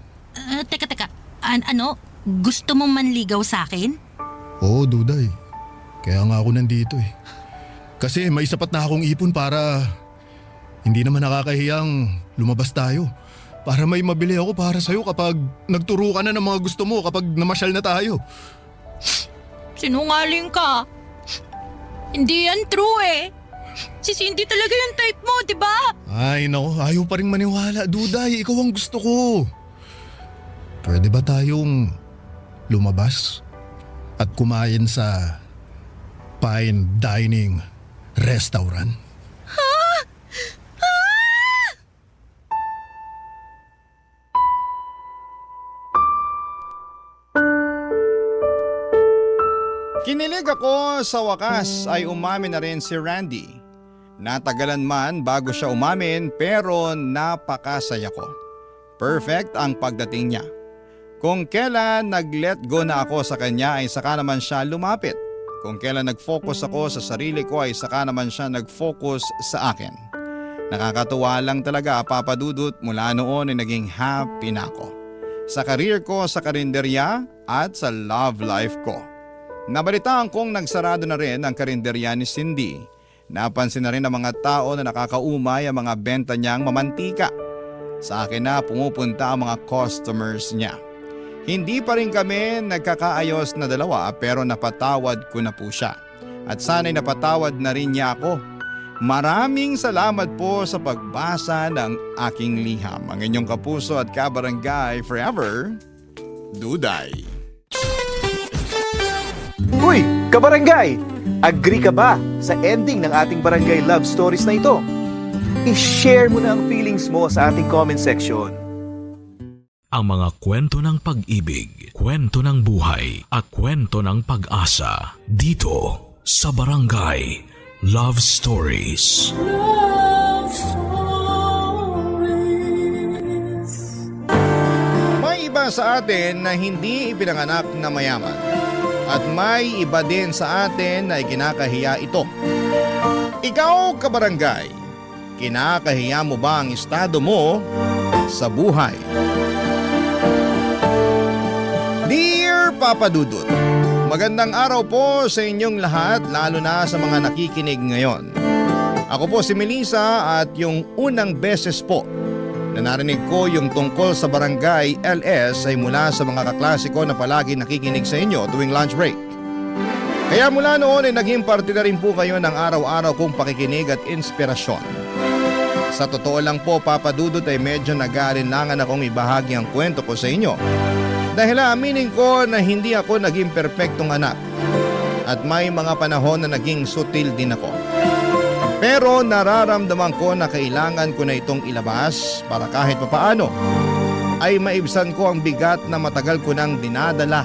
Teka. Ano? Gusto mong manligaw sa akin? Oo, Duday. Kaya nga ako nandito Kasi may sapat na akong ipon para hindi naman nakakahiyang lumabas tayo. Para may mabili ako para sa'yo kapag nagturo ka na ng mga gusto mo kapag namasyal na tayo. Sinungaling ka. Hindi yan true eh. Si Cindy talaga yung type mo, di ba? Ay nako, ayaw pa rin maniwala. Duday, ikaw ang gusto ko. Pwede ba tayong lumabas at kumain sa fine dining restaurant? Kinilig ako sa wakas ay umamin na rin si Randy. Natagalan man bago siya umamin pero napakasaya ko. Perfect ang pagdating niya. Kung kailan nag-let go na ako sa kanya ay saka naman siya lumapit. Kung kailan nag-focus ako sa sarili ko ay saka naman siya nag-focus sa akin. Nakakatuwa lang talaga, Papa Dudut, mula noon ay naging happy na ako. Sa career ko sa karinderya at sa love life ko. Nabalitaan kong nagsarado na rin ang karinderya ni Cindy. Napansin na rin ng mga tao na nakakaumay ang mga benta niyang mamantika. Sa akin na pumupunta ang mga customers niya. Hindi pa rin kami nagkakaayos na dalawa pero napatawad ko na po siya. At sana'y napatawad na rin niya ako. Maraming salamat po sa pagbasa ng aking liham. Ang inyong kapuso at kabarangay forever, Duday. Uy, kabarangay! Agree ka ba sa ending ng ating barangay love stories na ito? I-share mo na ang feelings mo sa ating comment section. Ang mga kwento ng pag-ibig, kwento ng buhay at kwento ng pag-asa dito sa Barangay Love Stories. May iba sa atin na hindi ipinanganak na mayaman. At may iba din sa atin na ikinakahiya ito. Ikaw, kabarangay, kinakahiya mo ba ang estado mo sa buhay? Dear Papa Dudut, magandang araw po sa inyong lahat, lalo na sa mga nakikinig ngayon. Ako po si Melissa at yung unang beses po na narinig ko yung tungkol sa Barangay LS ay mula sa mga kaklase ko na palagi nakikinig sa inyo tuwing lunch break. Kaya mula noon ay naging parte na rin po kayo ng araw-araw kong pakikinig at inspirasyon. Sa totoo lang po, Papa Dudut, ay medyo nag-aalinlangan akong ibahagi ang kwento ko sa inyo. Dahil aminin ko na hindi ako naging perpektong anak at may mga panahon na naging sutil din ako. Pero nararamdaman ko na kailangan ko na itong ilabas para kahit papaano ay maibsan ko ang bigat na matagal ko nang dinadala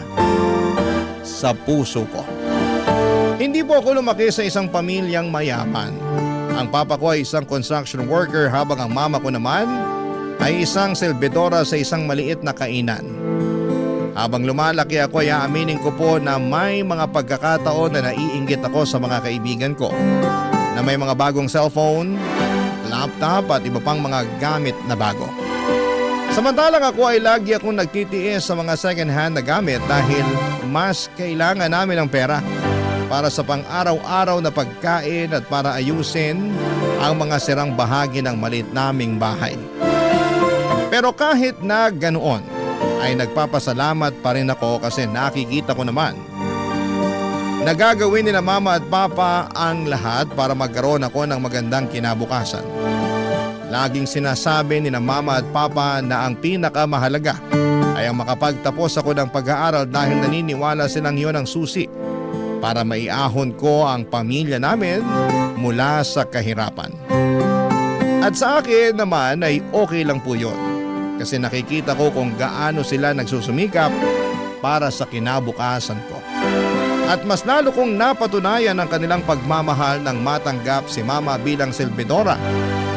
sa puso ko. Hindi po ako lumaki sa isang pamilyang mayaman. Ang papa ko ay isang construction worker habang ang mama ko naman ay isang selbidora sa isang maliit na kainan. Habang lumalaki ako ay aaminin ko po na may mga pagkakataon na naiinggit ako sa mga kaibigan ko na may mga bagong cellphone, laptop at iba pang mga gamit na bago. Samantalang ako ay lagi akong nagtitiis sa mga second hand na gamit dahil mas kailangan namin ng pera para sa pang-araw-araw na pagkain at para ayusin ang mga sirang bahagi ng maliit naming bahay. Pero kahit na ganoon ay nagpapasalamat pa rin ako kasi nakikita ko naman nagagawin nila mama at papa ang lahat para magkaroon ako ng magandang kinabukasan. Laging sinasabi nila mama at papa na ang pinakamahalaga ay ang makapagtapos ako ng pag-aaral dahil naniniwala silang iyon ang susi para maiahon ko ang pamilya namin mula sa kahirapan. At sa akin naman ay okay lang po yun kasi nakikita ko kung gaano sila nagsusumikap para sa kinabukasan ko. At mas lalo kong napatunayan ang kanilang pagmamahal nang matanggap si Mama bilang selbidora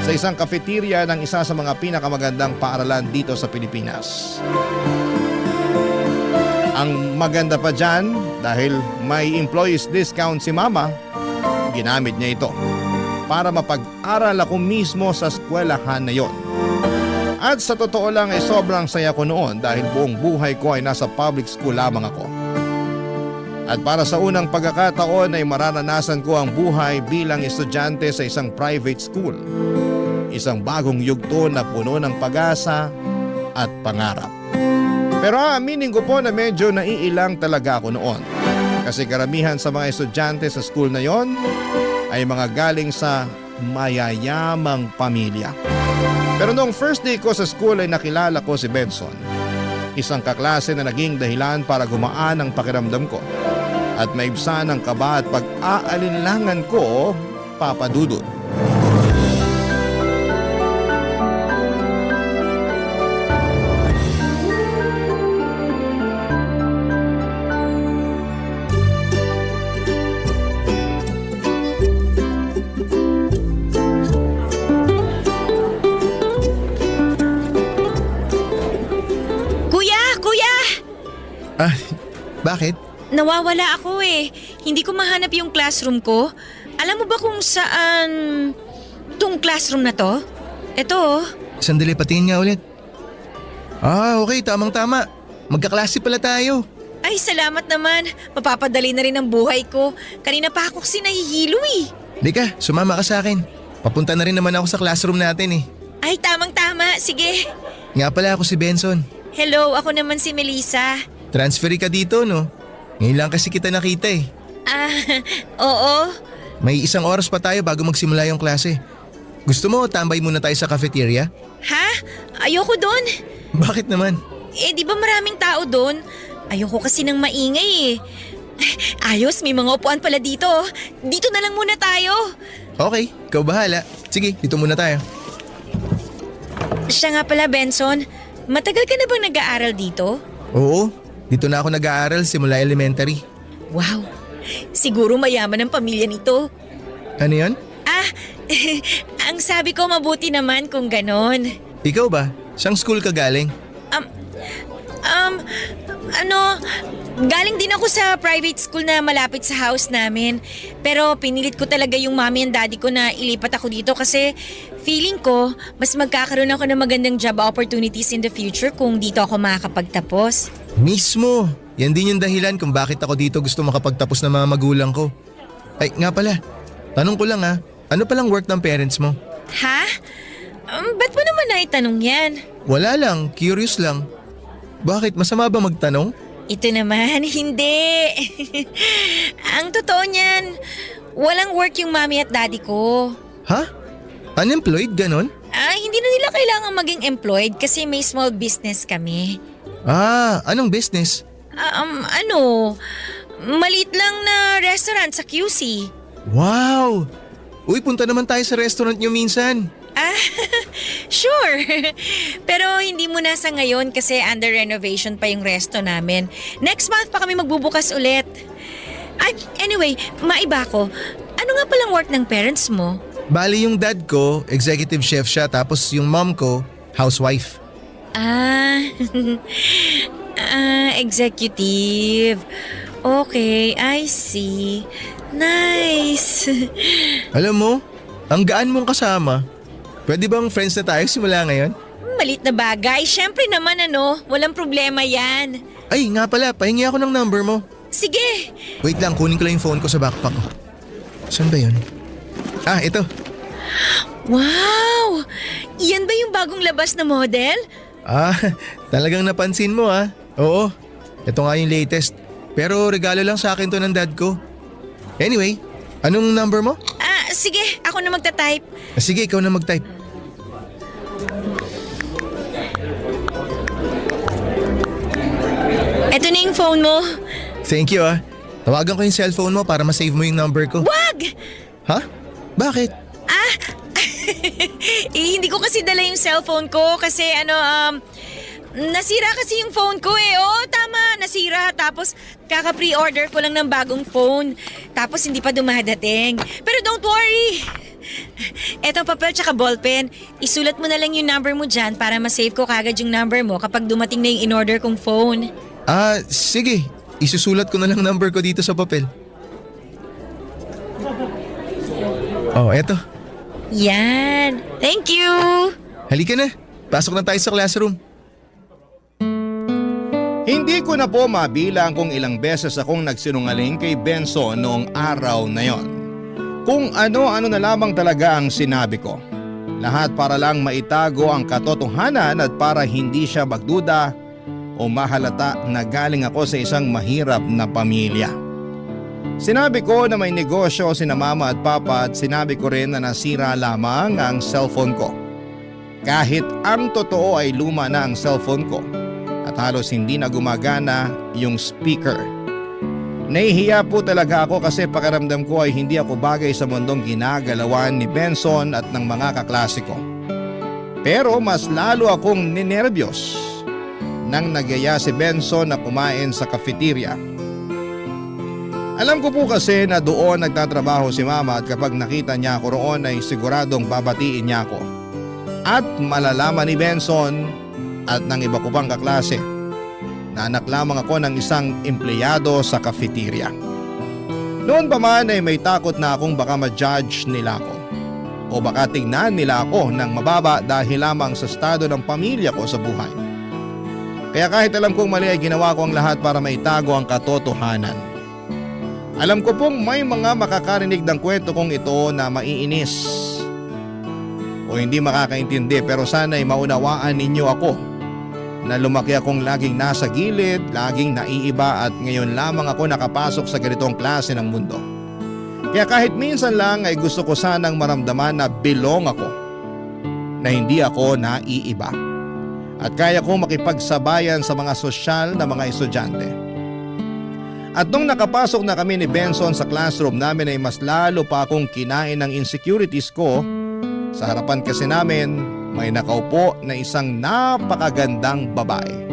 sa isang cafeteria ng isa sa mga pinakamagandang paaralan dito sa Pilipinas. Ang maganda pa dyan, dahil may employees discount si Mama, ginamit niya ito para mapag-aral ako mismo sa eskwelahan na yon. At sa totoo lang ay sobrang saya ko noon dahil buong buhay ko ay nasa public school lamang ako. At para sa unang pagkakataon ay mararanasan ko ang buhay bilang estudyante sa isang private school. Isang bagong yugto na puno ng pag-asa at pangarap. Pero aminin ko po na medyo naiilang talaga ako noon. Kasi karamihan sa mga estudyante sa school na yon ay mga galing sa mayayamang pamilya. Pero noong first day ko sa school ay nakilala ko si Benson. Isang kaklase na naging dahilan para gumaan ang pakiramdam ko at maibsan ang kaba at pag-aalinlangan ko, Papa Dudut. Kuya! Ah, bakit? Nawawala ako eh. Hindi ko mahanap yung classroom ko. Alam mo ba kung saan tong classroom na to? Ito oh. Sandali, patingin nga ulit. Ah, okay, tamang-tama. Magkaklase pala tayo. Ay, salamat naman. Mapapadali na rin ang buhay ko. Kanina pa ako kasi nahihilo eh. Lika, sumama ka sa akin. Papunta na rin naman ako sa classroom natin eh. Ay, tamang-tama. Sige. Nga pala ako si Benson. Hello, ako naman si Melissa. Transferi ka dito, no? Ngayon lang kasi kita nakita eh. Ah, oo. May 1 oras pa tayo bago magsimula yung klase. Gusto mo tambay muna tayo sa cafeteria? Ha? Ayoko doon. Bakit naman? Eh, di ba maraming tao doon? Ayoko kasi ng maingay eh. Ayos, may mga upuan pala dito. Dito na lang muna tayo. Okay, ikaw bahala. Sige, dito muna tayo. Siya nga pala, Benson. Matagal ka na bang nag-aaral dito? Oo, dito na ako nag-aaral simula elementary. Wow, siguro mayaman ang pamilya nito. Ano yan? Ah, ang sabi ko mabuti naman kung ganon. Ikaw ba? Saan school ka galing? Galing din ako sa private school na malapit sa house namin. Pero pinilit ko talaga yung mommy and daddy ko na ilipat ako dito kasi feeling ko mas magkakaroon ako ng magandang job opportunities in the future kung dito ako makakapagtapos. Mismo! Yan din yung dahilan kung bakit ako dito gusto makapagtapos ng mga magulang ko. Ay, nga pala. Tanong ko lang ha, ano palang work ng parents mo? Ha? Ba't mo naman naitanong yan? Wala lang, curious lang. Bakit? Masama ba magtanong? Ito naman, hindi. Ang totoo niyan, walang work yung mommy at daddy ko. Ha? Unemployed, ganon? Hindi na nila kailangan maging employed kasi may small business kami. Ah, anong business? Maliit lang na restaurant sa QC. Wow! Uy, punta naman tayo sa restaurant nyo minsan. Sure. Pero hindi muna sa ngayon kasi under renovation pa yung resto namin. Next month pa kami magbubukas ulit. Anyway, maiba ko. Ano nga palang work ng parents mo? Bali yung dad ko, executive chef siya, tapos yung mom ko, housewife. Executive. Okay, I see. Nice. Alam mo, ang gaan mong kasama. Pwede bang friends na tayo simula ngayon? Malit na bagay. Siyempre naman walang problema yan. Ay, nga pala, pahingi ako ng number mo. Sige. Wait lang, kunin ko lang yung phone ko sa backpack ko. Saan ba yun? Ah, ito. Wow! Yan ba yung bagong labas na model? Ah, talagang napansin mo ah. Oo, ito nga yung latest. Pero regalo lang sa akin to ng dad ko. Anyway, anong number mo? Sige, ako na magta-type. Sige, ikaw na mag-type. Eto na yung phone mo. Thank you ah. Tawagan ko yung cellphone mo para ma-save mo yung number ko. Wag! Ha? Bakit? Hindi ko kasi dala yung cellphone ko kasi nasira kasi yung phone ko eh. Oo, tama, nasira. Tapos kaka-pre-order ko lang ng bagong phone. Tapos hindi pa dumadating. Pero don't worry. Eto papel tsaka ballpen. Isulat mo na lang yung number mo dyan para ma-save ko kagad yung number mo kapag dumating na yung in-order kong phone. Sige. Isusulat ko na lang number ko dito sa papel. Oh, eto. Yan. Thank you. Halika na. Pasok na tayo sa classroom. Hindi ko na po mabilang kung ilang beses akong nagsinungaling kay Benson noong araw na yon. Kung ano-ano na lamang talaga ang sinabi ko. Lahat para lang maitago ang katotohanan at para hindi siya magduda o mahalata na galing ako sa isang mahirap na pamilya. Sinabi ko na may negosyo sina mama at papa at sinabi ko rin na nasira lamang ang cellphone ko. Kahit ang totoo ay luma na ang cellphone ko at halos hindi na gumagana yung speaker. Nahihiya po talaga ako kasi pakiramdam ko ay hindi ako bagay sa mundong ginagalawan ni Benson at ng mga kaklase ko. Pero mas lalo akong ninervyos nang nagyaya si Benson na kumain sa cafeteria. Alam ko po kasi na doon nagtatrabaho si mama at kapag nakita niya ako roon ay siguradong babatiin niya ako. At malalaman ni Benson at ng iba ko pang kaklase na anak lamang ako ng isang empleyado sa cafeteria. Noon pa man ay may takot na akong baka ma-judge nila ako o baka tingnan nila ako ng mababa dahil lamang sa estado ng pamilya ko sa buhay. Kaya kahit alam kong mali ay ginawa ko ang lahat para maitago ang katotohanan. Alam ko pong may mga makakarinig ng kwento kong ito na maiinis o hindi makakaintindi pero sana'y maunawaan ninyo ako na lumaki akong laging nasa gilid, laging naiiba at ngayon lamang ako nakapasok sa ganitong klase ng mundo. Kaya kahit minsan lang ay gusto ko sanang maramdaman na belong ako, na hindi ako naiiba at kaya kong makipagsabayan sa mga sosyal na mga estudyante. At nung nakapasok na kami ni Benson sa classroom namin ay mas lalo pa akong kinain ng insecurities ko. Sa harapan kasi namin may nakaupo na isang napakagandang babae.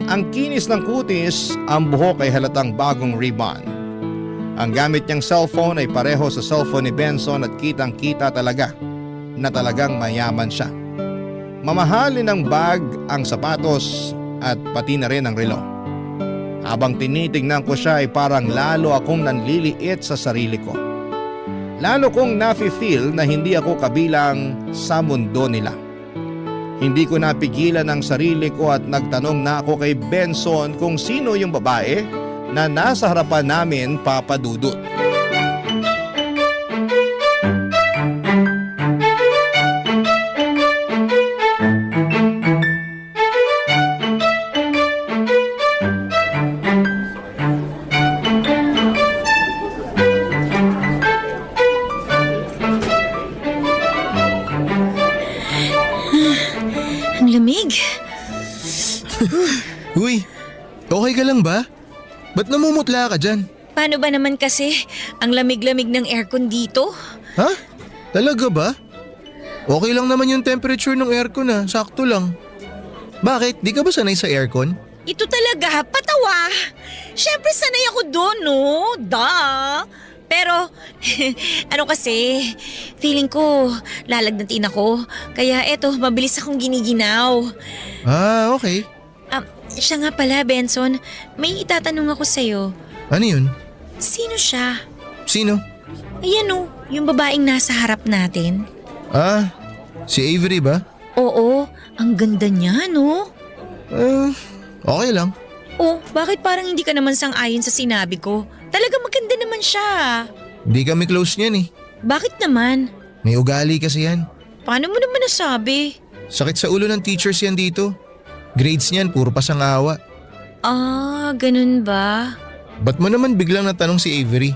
Ang kinis ng kutis, ang buhok ay halatang bagong ribbon. Ang gamit niyang cellphone ay pareho sa cellphone ni Benson at kitang kita talaga na talagang mayaman siya. Mamahalin ng bag, ang sapatos at pati na rin ang relo. Habang tinitingnan ko siya ay parang lalo akong nanliliit sa sarili ko. Lalo kong nafe-feel na hindi ako kabilang sa mundo nila. Hindi ko napigilan ang sarili ko at nagtanong na ako kay Benson kung sino yung babae na nasa harapan namin, Papa Dudut. Ang lamig. Uy, okay ka lang ba? Ba't namumutla ka dyan? Paano ba naman kasi ang lamig-lamig ng aircon dito? Ha? Talaga ba? Okay lang naman yung temperature ng aircon sakto lang. Bakit? Di ka ba sanay sa aircon? Ito talaga, patawa. Siyempre sanay ako doon, no? Duh. Pero, ano kasi, feeling ko lalagnatin ako. Kaya eto, mabilis akong giniginaw. Ah, okay. Siya nga pala, Benson. May itatanong ako sa'yo. Ano yun? Sino siya? Sino? Ayan o, yung babaeng nasa harap natin. Ah, si Avery ba? Oo, ang ganda niya, no? Okay lang. Oh, bakit parang hindi ka naman sang-ayon sa sinabi ko? Talaga maganda naman siya. Di kami close niyan eh. Bakit naman? May ugali kasi yan. Paano mo naman nasabi? Sakit sa ulo ng teachers yan dito. Grades niyan, puro pasangawa. Ah, ganun ba? Ba't mo naman biglang natanong si Avery?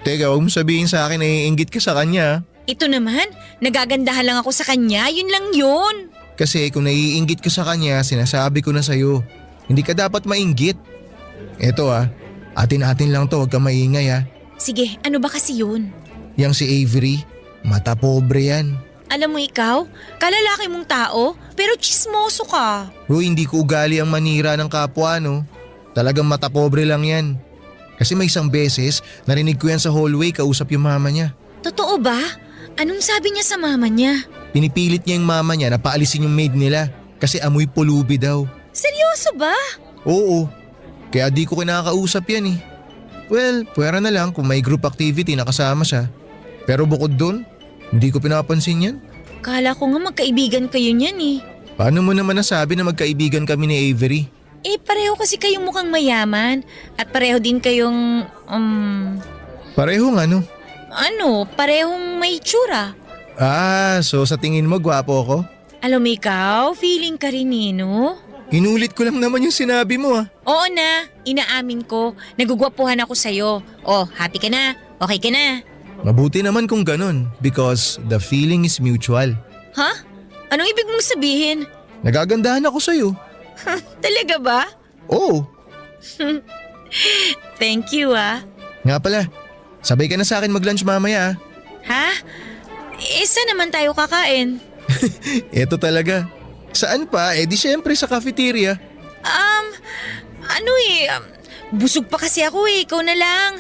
Teka, huwag mo sabihin sa akin na iinggit ka sa kanya. Ito naman, nagagandahan lang ako sa kanya, yun lang yun. Kasi kung naiinggit ka sa kanya, sinasabi ko na sa'yo. Hindi ka dapat mainggit. Eto atin-atin lang to, huwag ka maingay Sige, ano ba kasi yun? Yang si Avery, mata pobre yan. Alam mo ikaw, kalalaki mong tao, pero chismoso ka. Hindi ko ugali ang manira ng kapwa Talagang mata pobre lang yan. Kasi may isang beses, narinig ko yan sa hallway kausap yung mama niya. Totoo ba? Anong sabi niya sa mama niya? Pinipilit niya yung mama niya na paalisin yung maid nila kasi amoy pulubi daw. Seryoso ba? Oo, kaya di ko kinakausap yan Well, pwera na lang kung may group activity na kasama siya. Pero bukod dun, hindi ko pinapansin yan. Kala ko nga magkaibigan kayo niyan Paano mo naman nasabi na magkaibigan kami ni Avery? Pareho kasi kayong mukhang mayaman at pareho din kayong, Parehong ano? parehong may tsura. So sa tingin mo gwapo ako? Alam mo ikaw, feeling ka rin no? Inulit ko lang naman yung sinabi mo Oo na, inaamin ko. Nagugwapuhan ako sa'yo. Oh, happy ka na? Okay ka na? Mabuti naman kung ganun because the feeling is mutual. Ha? Anong ibig mong sabihin? Nagagandahan ako sa'yo. Talaga ba? Oo. Thank you Nga pala, sabay ka na sa akin mag-lunch mamaya Ha? Saan naman tayo kakain? Eto talaga. Saan pa? Di syempre sa cafeteria. Busog pa kasi ako ikaw na lang.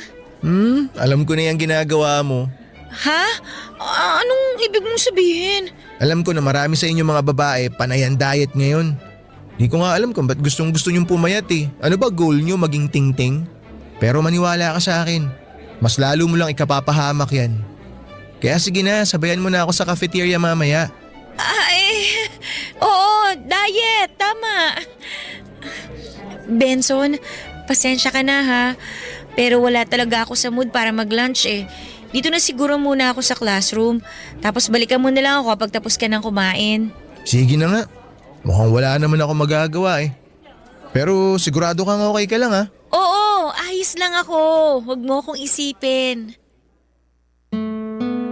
Alam ko na yung ginagawa mo. Ha? Anong ibig mong sabihin? Alam ko na marami sa inyo mga babae panayan diet ngayon. Di ko nga alam kung ba't gustong gusto nyong pumayat Ano ba goal nyo maging ting-ting? Pero maniwala ka sa akin. Mas lalo mo lang ikapapahamak yan. Kaya sige na, sabayan mo na ako sa cafeteria mamaya. Oo, diet, tama. Benson, pasensya ka na ha. Pero wala talaga ako sa mood para mag-lunch Dito na siguro muna ako sa classroom. Tapos balikan mo na lang ako pag tapos ka ng kumain. Sige na nga. Mukhang wala naman ako magagawa Pero sigurado kang okay ka lang Oo, ayos lang ako. Huwag mo akong isipin.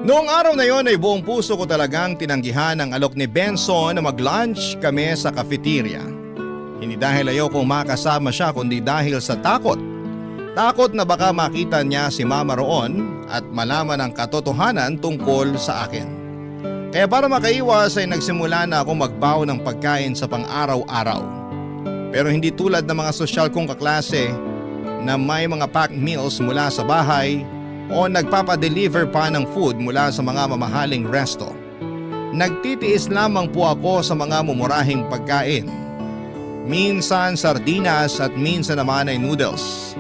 Noong araw na yon ay buong puso ko talagang tinanggihan ang alok ni Benson na mag-lunch kami sa cafeteria. Hindi dahil ayokong makasama siya kundi dahil sa takot. Takot na baka makita niya si Mama roon at malaman ang katotohanan tungkol sa akin. Kaya para makaiwas ay nagsimula na ako magbaon ng pagkain sa pang-araw-araw. Pero hindi tulad ng mga sosyal kong kaklase na may mga packed meals mula sa bahay o nagpapadeliver pa ng food mula sa mga mamahaling resto. Nagtitiis lamang po ako sa mga mumurahing pagkain. Minsan sardinas at minsan naman ay noodles.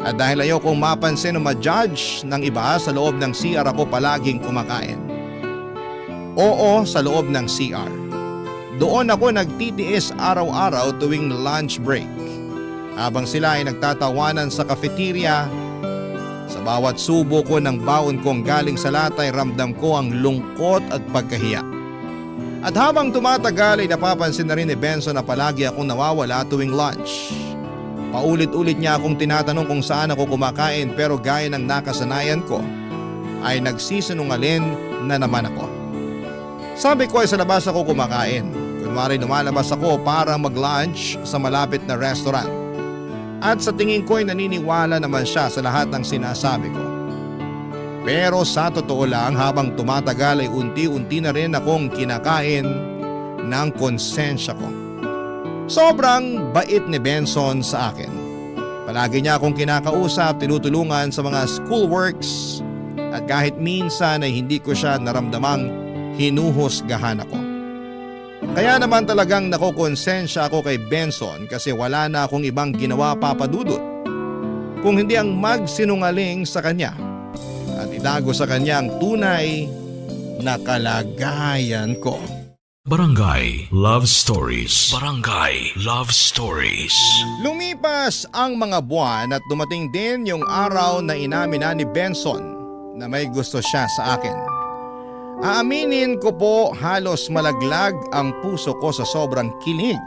At dahil ayokong mapansin o ma-judge ng iba, sa loob ng CR ako palaging kumakain. Oo, sa loob ng CR. Doon ako nagtitiis araw-araw tuwing lunch break. Habang sila ay nagtatawanan sa cafeteria, sa bawat subo ko ng baon kong galing sa lata ay ramdam ko ang lungkot at pagkahiya. At habang tumatagal ay napapansin na rin ni Benson na palagi akong nawawala tuwing lunch. Paulit-ulit niya akong tinatanong kung saan ako kumakain pero gaya ng nakasanayan ko ay nagsisinungaling na naman ako. Sabi ko ay sa labas ako kumakain. Kunwari lumalabas ako para mag-lunch sa malapit na restaurant. At sa tingin ko ay naniniwala naman siya sa lahat ng sinasabi ko. Pero sa totoo lang habang tumatagal ay unti-unti na rin akong kinakain ng konsensya ko. Sobrang bait ni Benson sa akin. Palagi niya akong kinakausap, tinutulungan sa mga schoolworks at kahit minsan ay hindi ko siya naramdamang hinuhusgahan ako. Kaya naman talagang nakokonsensya ako kay Benson kasi wala na akong ibang ginawa papadudot kung hindi ang magsinungaling sa kanya at itago sa kanya ang tunay na kalagayan ko. Barangay Love Stories. Barangay Love Stories. Lumipas ang mga buwan at dumating din yung araw na inamin na ni Benson na may gusto siya sa akin. Aaminin ko po halos malaglag ang puso ko sa sobrang kilig.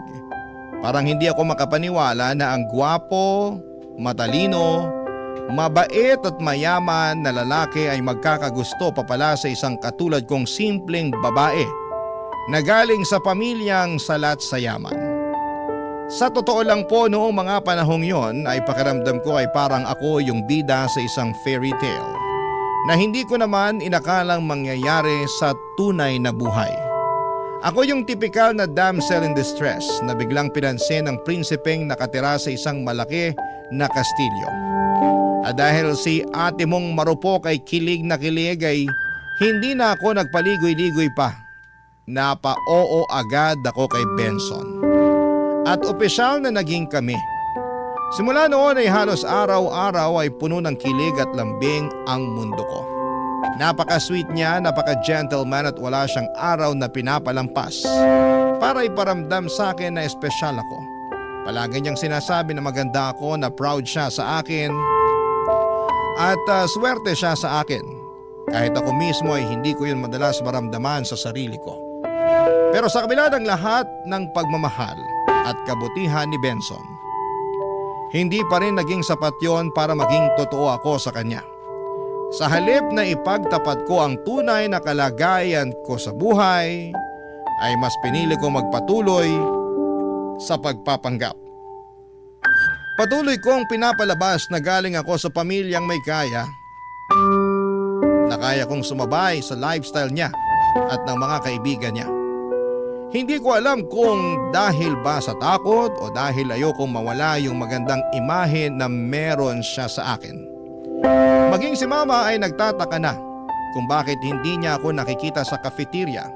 Parang hindi ako makapaniwala na ang gwapo, matalino, mabait at mayaman na lalaki ay magkakagusto pa pala sa isang katulad kong simpleng babae na galing sa pamilyang salat sa yaman. Sa totoo lang po noong mga panahong yon ay pakiramdam ko ay parang ako yung bida sa isang fairy tale na hindi ko naman inakalang mangyayari sa tunay na buhay. Ako yung tipikal na damsel in distress na biglang pinansin ng prinsipeng nakatira sa isang malaki na kastilyo. At dahil si ate mong marupok ay kilig na kilig ay hindi na ako nagpaligoy-ligoy pa. Napa-oo agad ako kay Benson. At opisyal na naging kami. Simula noon ay halos araw-araw ay puno ng kilig at lambing ang mundo ko. Napaka-sweet niya, napaka-gentleman at wala siyang araw na pinapalampas para iparamdam sa akin na espesyal ako. Palagi niyang sinasabi na maganda ako, na proud siya sa akin at swerte siya sa akin. Kahit ako mismo ay hindi ko yun madalas maramdaman sa sarili ko. Pero sa kabila ng lahat ng pagmamahal at kabutihan ni Benson, hindi pa rin naging sapat yon para maging totoo ako sa kanya. Sa halip na ipagtapat ko ang tunay na kalagayan ko sa buhay, ay mas pinili ko magpatuloy sa pagpapanggap. Patuloy kong pinapalabas na galing ako sa pamilyang may kaya, na kaya kong sumabay sa lifestyle niya at ng mga kaibigan niya. Hindi ko alam kung dahil ba sa takot o dahil ayokong mawala yung magandang imahe na meron siya sa akin. Maging si Mama ay nagtataka na kung bakit hindi niya ako nakikita sa cafeteria.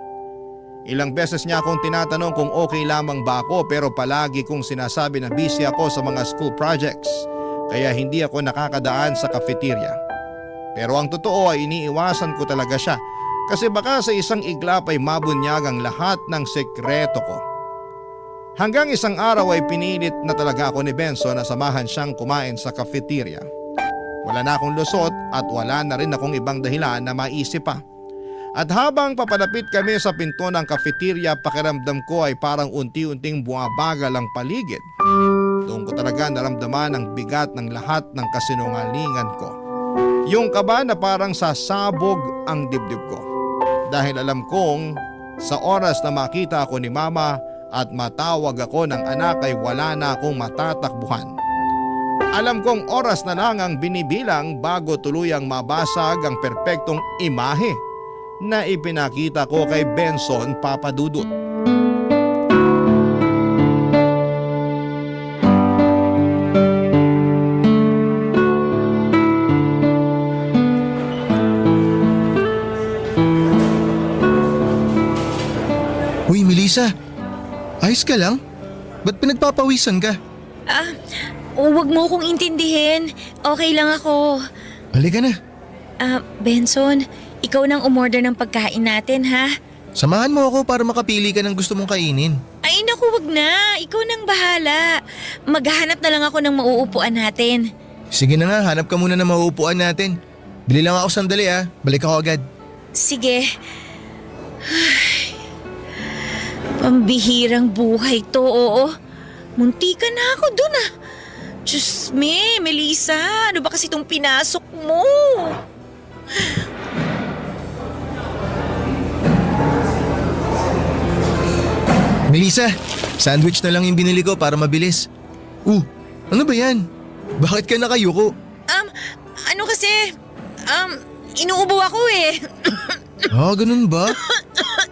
Ilang beses niya akong tinatanong kung okay lamang ba ako, pero palagi kong sinasabi na busy ako sa mga school projects kaya hindi ako nakakadaan sa cafeteria. Pero ang totoo ay iniiwasan ko talaga siya kasi baka sa isang iglap ay mabunyag ang lahat ng sekreto ko. Hanggang isang araw ay pinilit na talaga ako ni Benson na samahan siyang kumain sa cafeteria. Wala na akong lusot at wala na rin akong ibang dahilan na maisip pa. At habang papalapit kami sa pinto ng cafeteria, pakiramdam ko ay parang unti-unting bumabagal ang paligid. Doon ko talaga naramdaman ang bigat ng lahat ng kasinungalingan ko. Yung kaba na parang sasabog ang dibdib ko. Dahil alam kong sa oras na makita ako ni Mama at matawag ako ng anak ay wala na akong matatakbuhan. Alam kong oras na lang ang binibilang bago tuluyang mabasag ang perpektong imahe na ipinakita ko kay Benson Papadudut. Uy, Melissa. Ayos ka lang? Ba't pinagpapawisan ka? Huwag mo akong intindihin. Okay lang ako. Halika na. Benson, ikaw nang umorder ng pagkain natin, ha? Samahan mo ako para makapili ka ng gusto mong kainin. Ay naku, wag na. Ikaw nang bahala. Maghahanap na lang ako ng mauupuan natin. Sige na nga, hanap ka muna ng mauupuan natin. Bili lang ako sandali balik ako agad. Sige. Pambihirang buhay to, oo. Muntika na ako dun Diyos me, Melissa, ano ba kasi itong pinasok mo? Melissa, sandwich na lang yung binili ko para mabilis. Ano ba yan? Bakit ka nakayuko? Ano kasi, inuubo ako Ganun ba?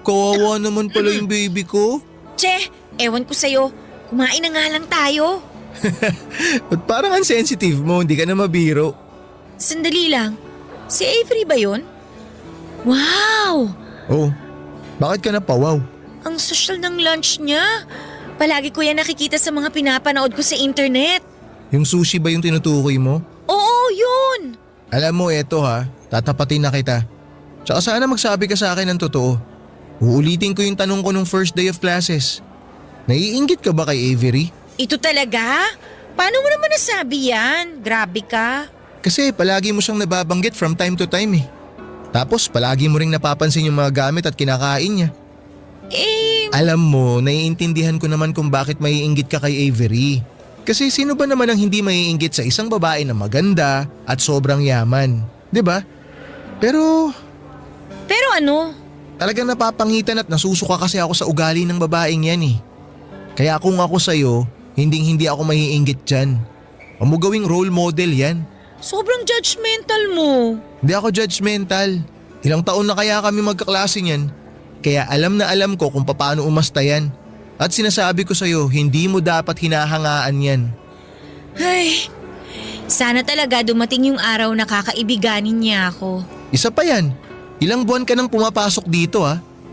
Kawawa naman pala yung baby ko. Che, ewan ko sa'yo, kumain na nga lang tayo. Ba't parang ang sensitive mo, hindi ka na mabiro. Sandali lang, si Avery ba yun? Wow! Bakit ka napawaw? Ang social ng lunch niya. Palagi ko yan nakikita sa mga pinapanood ko sa internet. Yung sushi ba yung tinutukoy mo? Oo, yun! Alam mo, eto tatapatin na kita. Tsaka sana magsabi ka sa akin ng totoo. Uulitin ko yung tanong ko nung first day of classes. Naiinggit ka ba kay Avery? Ito talaga? Paano mo naman nasabi yan? Grabe ka. Kasi palagi mo siyang nababanggit from time to time Tapos palagi mo ring napapansin yung mga gamit at kinakain niya. Alam mo, naiintindihan ko naman kung bakit maiinggit ka kay Avery. Kasi sino ba naman ang hindi maiinggit sa isang babae na maganda at sobrang yaman? 'Di ba? Pero ano? Talagang napapangitan at nasusuka kasi ako sa ugali ng babaeng yan Kaya kung ako sa'yo, hindi ako maiinggit dyan. Huwag mo gawing role model yan. Sobrang judgmental mo. Hindi ako judgmental. Ilang taon na kaya kami magkaklase niyan. Kaya alam na alam ko kung paano umasta yan. At sinasabi ko sa'yo, hindi mo dapat hinahangaan yan. Ay, sana talaga dumating yung araw na kakaibiganin niya ako. Isa pa yan. Ilang buwan ka nang pumapasok dito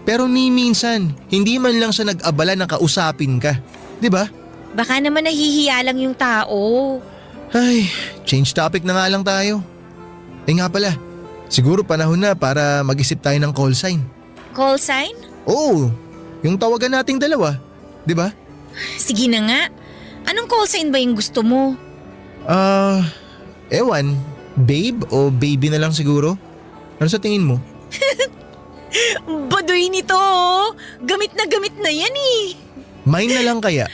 Pero ni minsan, hindi man lang siya nag-abala na kausapin ka. 'Di ba? Baka naman nahihiya lang yung tao. Ay, change topic na nga lang tayo. Nga pala, siguro panahon na para mag-isip tayo ng call sign. Call sign? Oo, yung tawagan nating dalawa. 'Di ba? Sige na nga. Anong call sign ba yung gusto mo? Ewan, babe o baby na lang siguro? Ano sa tingin mo? Baduy nito. Gamit na yan eh. Mine na lang kaya?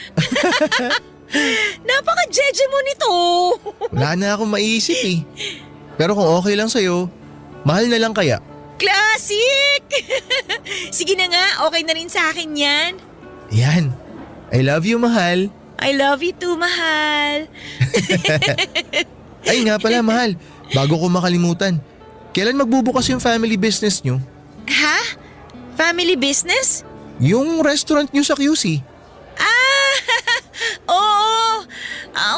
Napaka-jeje mo nito. Wala na akong maisip eh. Pero kung okay lang sa'yo, mahal na lang kaya? Classic! Sige na nga, okay na rin sa akin yan. Yan. I love you, mahal. I love you too, mahal. Ay nga pala, mahal. Bago ko makalimutan. Kailan magbubukas yung family business nyo? Ha? Family business? Yung restaurant nyo sa QC? Oo.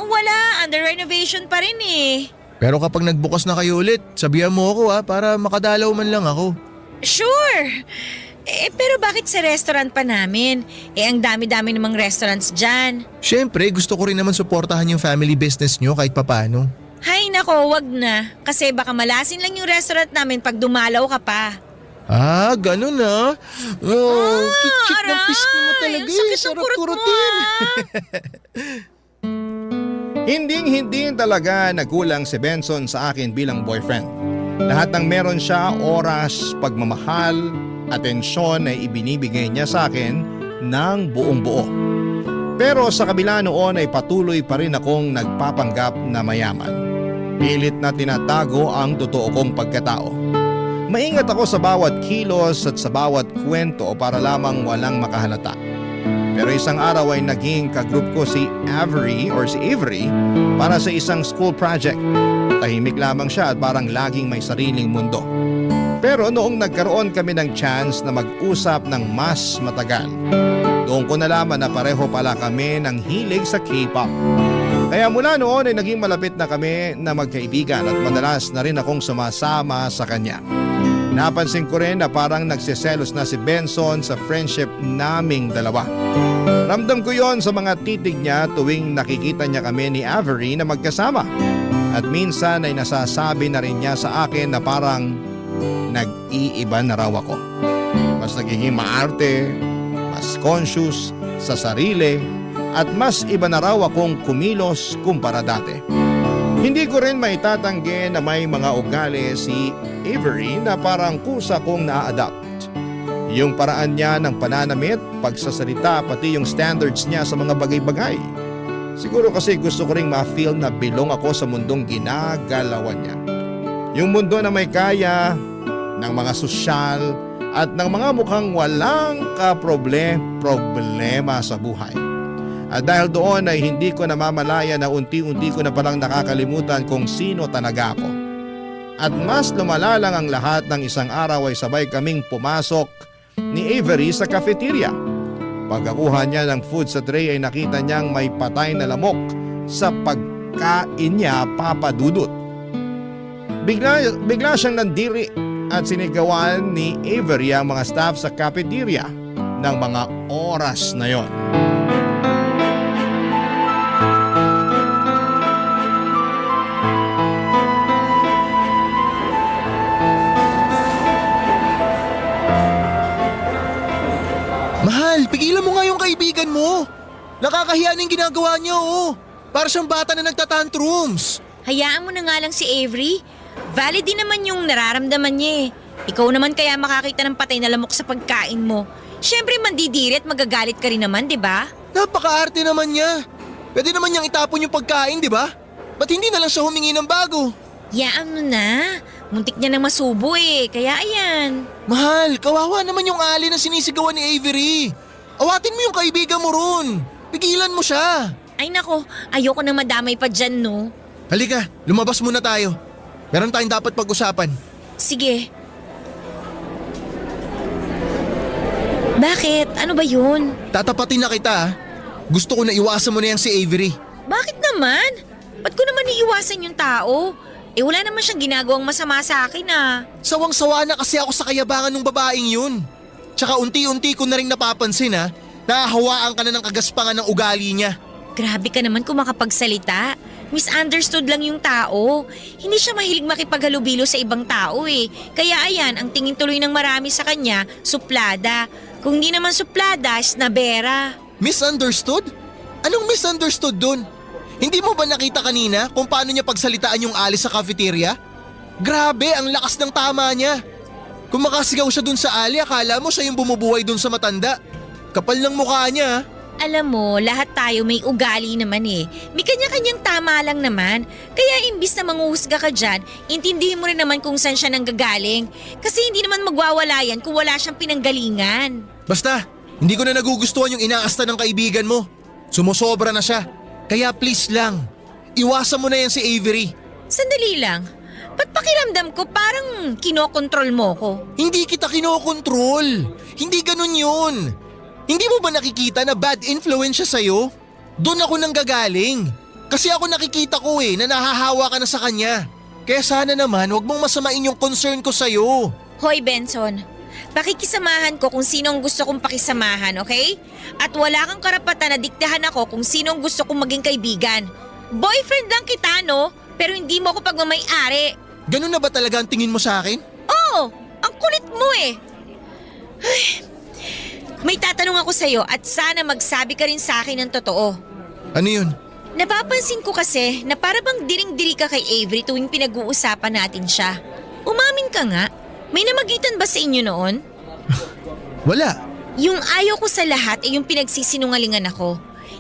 Wala, under renovation pa rin eh. Pero kapag nagbukas na kayo ulit, sabihan mo ako para makadalaw man lang ako. Sure. Pero bakit sa restaurant pa namin? Ang dami-dami namang restaurants dyan. Siyempre, gusto ko rin naman suportahan yung family business nyo kahit papano. Hay nako, wag na. Kasi baka malasin lang yung restaurant namin pag dumalaw ka pa. Ganun ah. Oh, kit-kit ng aray! pisngi mo talaga Ang sakit ng Sarap kurot mo, kurutin. Hinding-hindi talaga nagkulang si Benson sa akin bilang boyfriend. Lahat ng meron siya, oras, pagmamahal, atensyon ay ibinibigay niya sa akin ng buong buo. Pero sa kabila noon ay patuloy pa rin akong nagpapanggap na mayaman. Pilit na tinatago ang totoo kong pagkatao. Maingat ako sa bawat kilos at sa bawat kwento para lamang walang makahalata. Pero isang araw ay naging kagroup ko si Avery para sa isang school project. Tahimik lamang siya at parang laging may sariling mundo. Pero noong nagkaroon kami ng chance na mag-usap ng mas matagal, doon ko nalaman na pareho pala kami ng hilig sa K-pop. Kaya mula noon ay naging malapit na kami na magkaibigan at madalas na rin akong sumasama sa kanya. Napansin ko rin na parang nagsiselos na si Benson sa friendship naming dalawa. Ramdam ko yon sa mga titig niya tuwing nakikita niya kami ni Avery na magkasama. At minsan ay nasasabi na rin niya sa akin na parang nag-iiba na raw ako. Mas nagiging maarte, mas conscious sa sarili at mas iba na raw akong kumilos kumpara dati. Hindi ko rin maitatanggi na may mga ugali si Avery na parang kusa kong na-adapt. Yung paraan niya ng pananamit, pagsasalita, pati yung standards niya sa mga bagay-bagay. Siguro kasi gusto ko ring ma-feel na belong ako sa mundong ginagalawan niya. Yung mundo na may kaya, ng mga sosyal, at ng mga mukhang walang problema sa buhay. At dahil doon ay hindi ko namamalaya na unti-unti ko na palang nakakalimutan kung sino talaga ako. At mas lumala lang ang lahat ng isang araw ay sabay kaming pumasok ni Avery sa cafeteria. Pagkakuha niya ng food sa tray ay nakita niyang may patay na lamok sa pagkain niya, Papa Dudut. Bigla siyang nandiri at sinigawan ni Avery ang mga staff sa cafeteria ng mga oras na yon. Mahal, pigilan mo nga yung kaibigan mo. Nakakahiya na yung ginagawa niya, oh. Para siyang bata na nagtatantrums. Hayaan mo na nga lang si Avery. Valid din naman yung nararamdaman niya eh. Ikaw naman kaya makakita ng patay na lamok sa pagkain mo. Siyempre mandidiri at magagalit ka rin naman, di ba? Napaka-arte naman niya. Pwede naman niyang itapon yung pagkain, di ba? Ba't hindi na lang siya humingi ng bago? Hayaan mo na. Muntik niya nang masubo eh, kaya ayan. Mahal, kawawa naman yung ali na sinisigawan ni Avery. Awatin mo yung kaibigan mo ron. Pigilan mo siya. Ay nako, ayoko nang madamay pa dyan no. Halika, lumabas muna tayo. Meron tayong dapat pag-usapan. Sige. Bakit? Ano ba yun? Tatapatin na kita, ah. Gusto ko na iwasan mo na yan si Avery. Bakit naman? Ba't ko naman iiwasan yung tao? Wala naman siyang ginagawang masama sa akin ah. Sawang-sawa na kasi ako sa kayabangan ng babaeng yun. Tsaka unti-unti ko na rin napapansin, ha. Nahahawaan ka na ng kagaspangan ng ugali niya. Grabe ka naman kung makapagsalita. Misunderstood lang yung tao. Hindi siya mahilig makipaghalubilo sa ibang tao eh. Kaya ayan, ang tingin tuloy ng marami sa kanya, suplada. Kung di naman suplada, snabera. Misunderstood? Anong misunderstood dun? Hindi mo ba nakita kanina kung paano niya pagsalitaan yung alis sa cafeteria? Grabe, ang lakas ng tama niya. Kung makasigaw siya dun sa alley, akala mo siya yung bumubuhay dun sa matanda. Kapal ng mukha niya. Alam mo, lahat tayo may ugali naman eh. May kanya-kanyang tama lang naman. Kaya imbis na manguhusga ka dyan, intindihin mo rin naman kung saan siya nanggagaling. Kasi hindi naman magwawala yan kung wala siyang pinanggalingan. Basta, hindi ko na nagugustuhan yung inaasta ng kaibigan mo. Sumusobra na siya. Kaya please lang, iwasan mo na yan si Avery. Sandali lang. Ba't pakiramdam ko parang kinokontrol mo ko? Hindi kita kinokontrol. Hindi ganun yun. Hindi mo ba nakikita na bad influence siya sa'yo? Doon ako nanggagaling. Kasi ako nakikita ko na nahahawa ka na sa kanya. Kaya sana naman wag mong masamain yung concern ko sa'yo. Hoy Benson, pakikisamahan ko kung sino ang gusto kong pakisamahan, okay? At wala kang karapatan na diktahan ako kung sino ang gusto kong maging kaibigan. Boyfriend lang kita, no? Pero hindi mo ako pagmamay-ari. Ganun na ba talaga ang tingin mo sa akin? Oo, ang kulit mo eh. Ay, may tatanong ako sa'yo at sana magsabi ka rin sa akin ng totoo. Ano yun? Napapansin ko kasi na para bang diring-diri ka kay Avery tuwing pinag-uusapan natin siya. Umamin ka nga, may namagitan ba sa inyo noon? Wala. Yung ayaw ko sa lahat ay yung pinagsisinungalingan ako.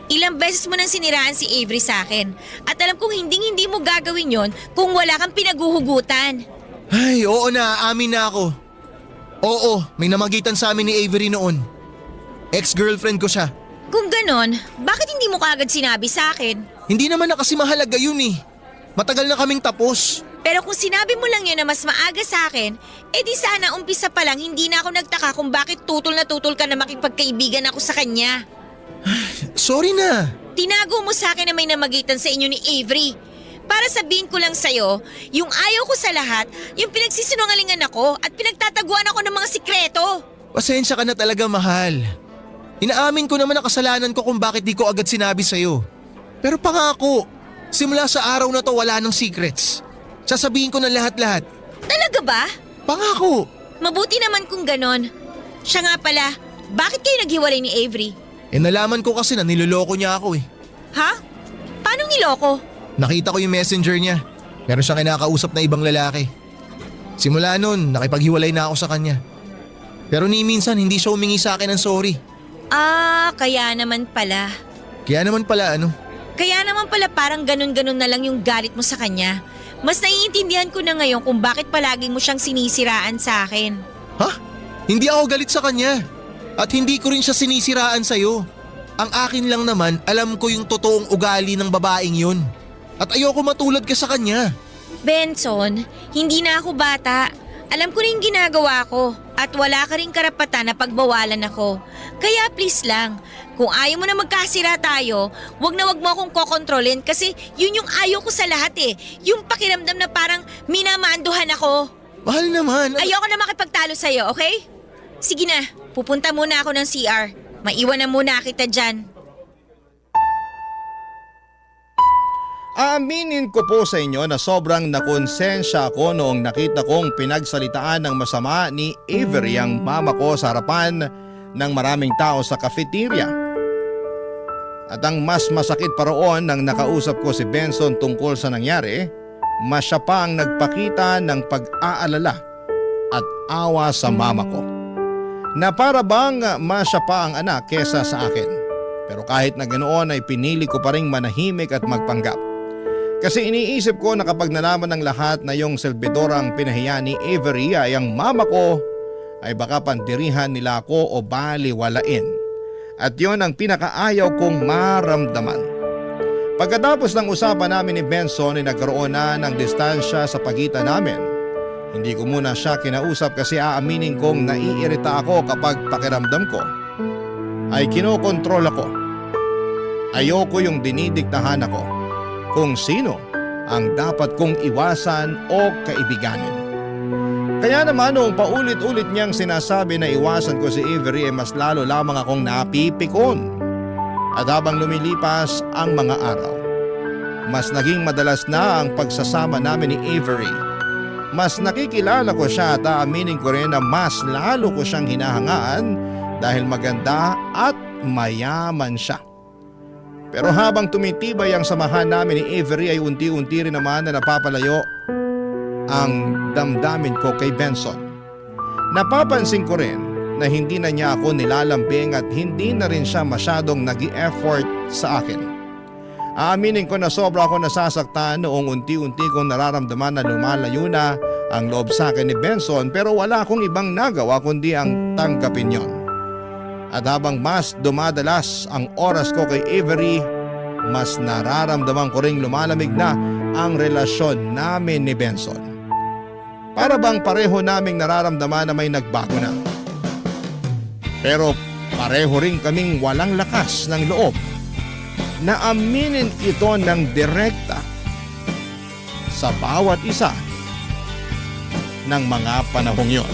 Ilang beses mo nang siniraan si Avery sa akin at alam kong hindi mo gagawin yon kung wala kang pinaguhugutan. Ay, oo na, amin na ako. Oo, may namagitan sa amin ni Avery noon. Ex-girlfriend ko siya. Kung ganon, bakit hindi mo kaagad sinabi sa akin? Hindi naman na kasi mahalaga yun eh. Matagal na kaming tapos. Pero kung sinabi mo lang yun na mas maaga sa akin, edi sana umpisa pa lang hindi na ako nagtaka kung bakit tutol na tutol ka na makipagkaibigan ako sa kanya. Sorry na. Tinago mo sa akin na may namagitan sa inyo ni Avery. Para sabihin ko lang sa'yo, yung ayaw ko sa lahat, yung pinagsisinungalingan ako at pinagtataguan ako ng mga sikreto. Pasensya ka na talaga, mahal. Inaamin ko naman ang kasalanan ko kung bakit di ko agad sinabi sa'yo. Pero pangako, simula sa araw na to wala nang secrets. Sasabihin ko na lahat-lahat. Talaga ba? Pangako. Mabuti naman kung ganon. Siya nga pala, bakit kayo naghiwalay ni Avery? Nalaman ko kasi na niloloko niya ako eh. Ha? Paano niloko? Nakita ko yung messenger niya. Meron siyang kinakausap na ibang lalaki. Simula nun, nakipaghiwalay na ako sa kanya. Pero ni minsan hindi siya humingi sa akin ng sorry. Ah, kaya naman pala. Kaya naman pala ano? Kaya naman pala parang ganun-ganun na lang yung galit mo sa kanya. Mas naiintindihan ko na ngayon kung bakit palagi mo siyang sinisiraan sa akin. Ha? Hindi ako galit sa kanya. At hindi ko rin siya sinisiraan sa'yo. Ang akin lang naman, alam ko yung totoong ugali ng babaeng yun. At ayoko matulad ka sa kanya. Benson, hindi na ako bata. Alam ko rin ginagawa ko at wala ka rin karapatan na pagbawalan ako. Kaya please lang, kung ayaw mo na magkasira tayo, wag na wag mo akong kokontrolin kasi yun yung ayaw ko sa lahat eh. Yung pakiramdam na parang minamaanduhan ako. Mahal naman. Ayoko na makipagtalo sa'yo, okay? Sige na, pupunta muna ako ng CR. Maiwan na muna kita dyan. Aaminin ko po sa inyo na sobrang nakonsensya ako noong nakita kong pinagsalitaan ng masama ni Avery ang mama ko sa harapan ng maraming tao sa cafeteria. At ang mas masakit pa roon nang nakausap ko si Benson tungkol sa nangyari, mas siya pa ang nagpakita ng pag-aalala at awa sa mama ko. Na para bang mas siya pa ang anak kesa sa akin. Pero kahit na ganoon ay pinili ko pa ring manahimik at magpanggap. Kasi iniisip ko na kapag nalaman ng lahat na yung selbidora ang pinahiya ni Avery ay ang mama ko, ay baka pandirihan nila ako o baliwalain. At yon ang pinakaayaw kong maramdaman. Pagkatapos ng usapan namin ni Benson ay nagkaroon na ng distansya sa pagitan namin. Hindi ko muna siya kinausap kasi aaminin kong naiirita ako kapag pakiramdam ko ay kinokontrol ako. Ayoko yung dinidiktahan ako kung sino ang dapat kong iwasan o kaibiganin. Kaya naman noong paulit-ulit niyang sinasabi na iwasan ko si Avery ay mas lalo lamang akong napipikon. At habang lumilipas ang mga araw, mas naging madalas na ang pagsasama namin ni Avery. Mas nakikilala ko siya at aaminin ko rin na mas lalo ko siyang hinahangaan dahil maganda at mayaman siya. Pero habang tumitibay ang samahan namin ni Avery ay unti-unti rin naman na napapalayo ang damdamin ko kay Benson. Napapansin ko rin na hindi na niya ako nilalambing at hindi na rin siya masyadong nag-i-effort sa akin. Aaminin ko na sobra ako nasasaktan noong unti-unti kong nararamdaman na lumalayo na ang loob sa akin ni Benson, pero wala akong ibang nagawa kundi ang tanggapin yon. At habang mas dumadalas ang oras ko kay Avery, mas nararamdaman ko ring lumalamig na ang relasyon namin ni Benson. Para bang pareho naming nararamdaman na may nagbago na. Pero pareho rin kaming walang lakas ng loob na aminin ito ng direkta sa bawat isa ng mga panahong yon.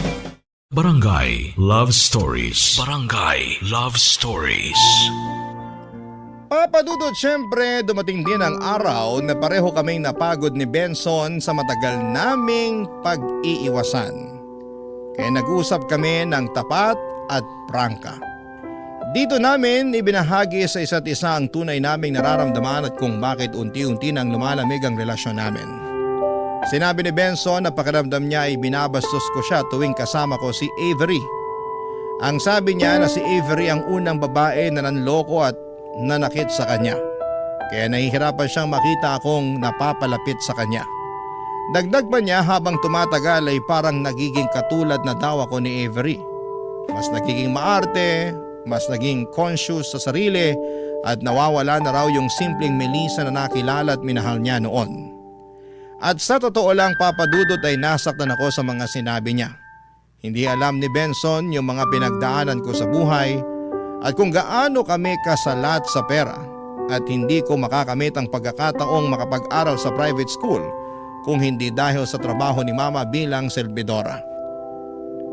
Barangay Love Stories. Barangay Love Stories. Papadudod, syempre dumating din ang araw na pareho kaming napagod ni Benson sa matagal naming pag-iiwasan. Kaya nag-usap kami ng tapat at prangka. Dito namin ibinahagi sa isa't isa ang tunay naming nararamdaman at kung bakit unti-unti nang lumalamig ang relasyon namin. Sinabi ni Benson na pakiramdam niya ay binabastos ko siya tuwing kasama ko si Avery. Ang sabi niya na si Avery ang unang babae na nanloko at nanakit sa kanya. Kaya nahihirapan siyang makita akong napapalapit sa kanya. Dagdag pa niya habang tumatagal ay parang nagiging katulad na daw ako ni Avery. Mas nagiging maarte, mas naging conscious sa sarili at nawawala na raw yung simpleng Melissa na nakilala at minahal niya noon. At sa totoo lang, papadudot ay nasaktan ako sa mga sinabi niya. Hindi alam ni Benson yung mga pinagdaanan ko sa buhay at kung gaano kami kasalat sa pera at hindi ko makakamit ang pagkakataong makapag-aral sa private school kung hindi dahil sa trabaho ni Mama bilang selbidora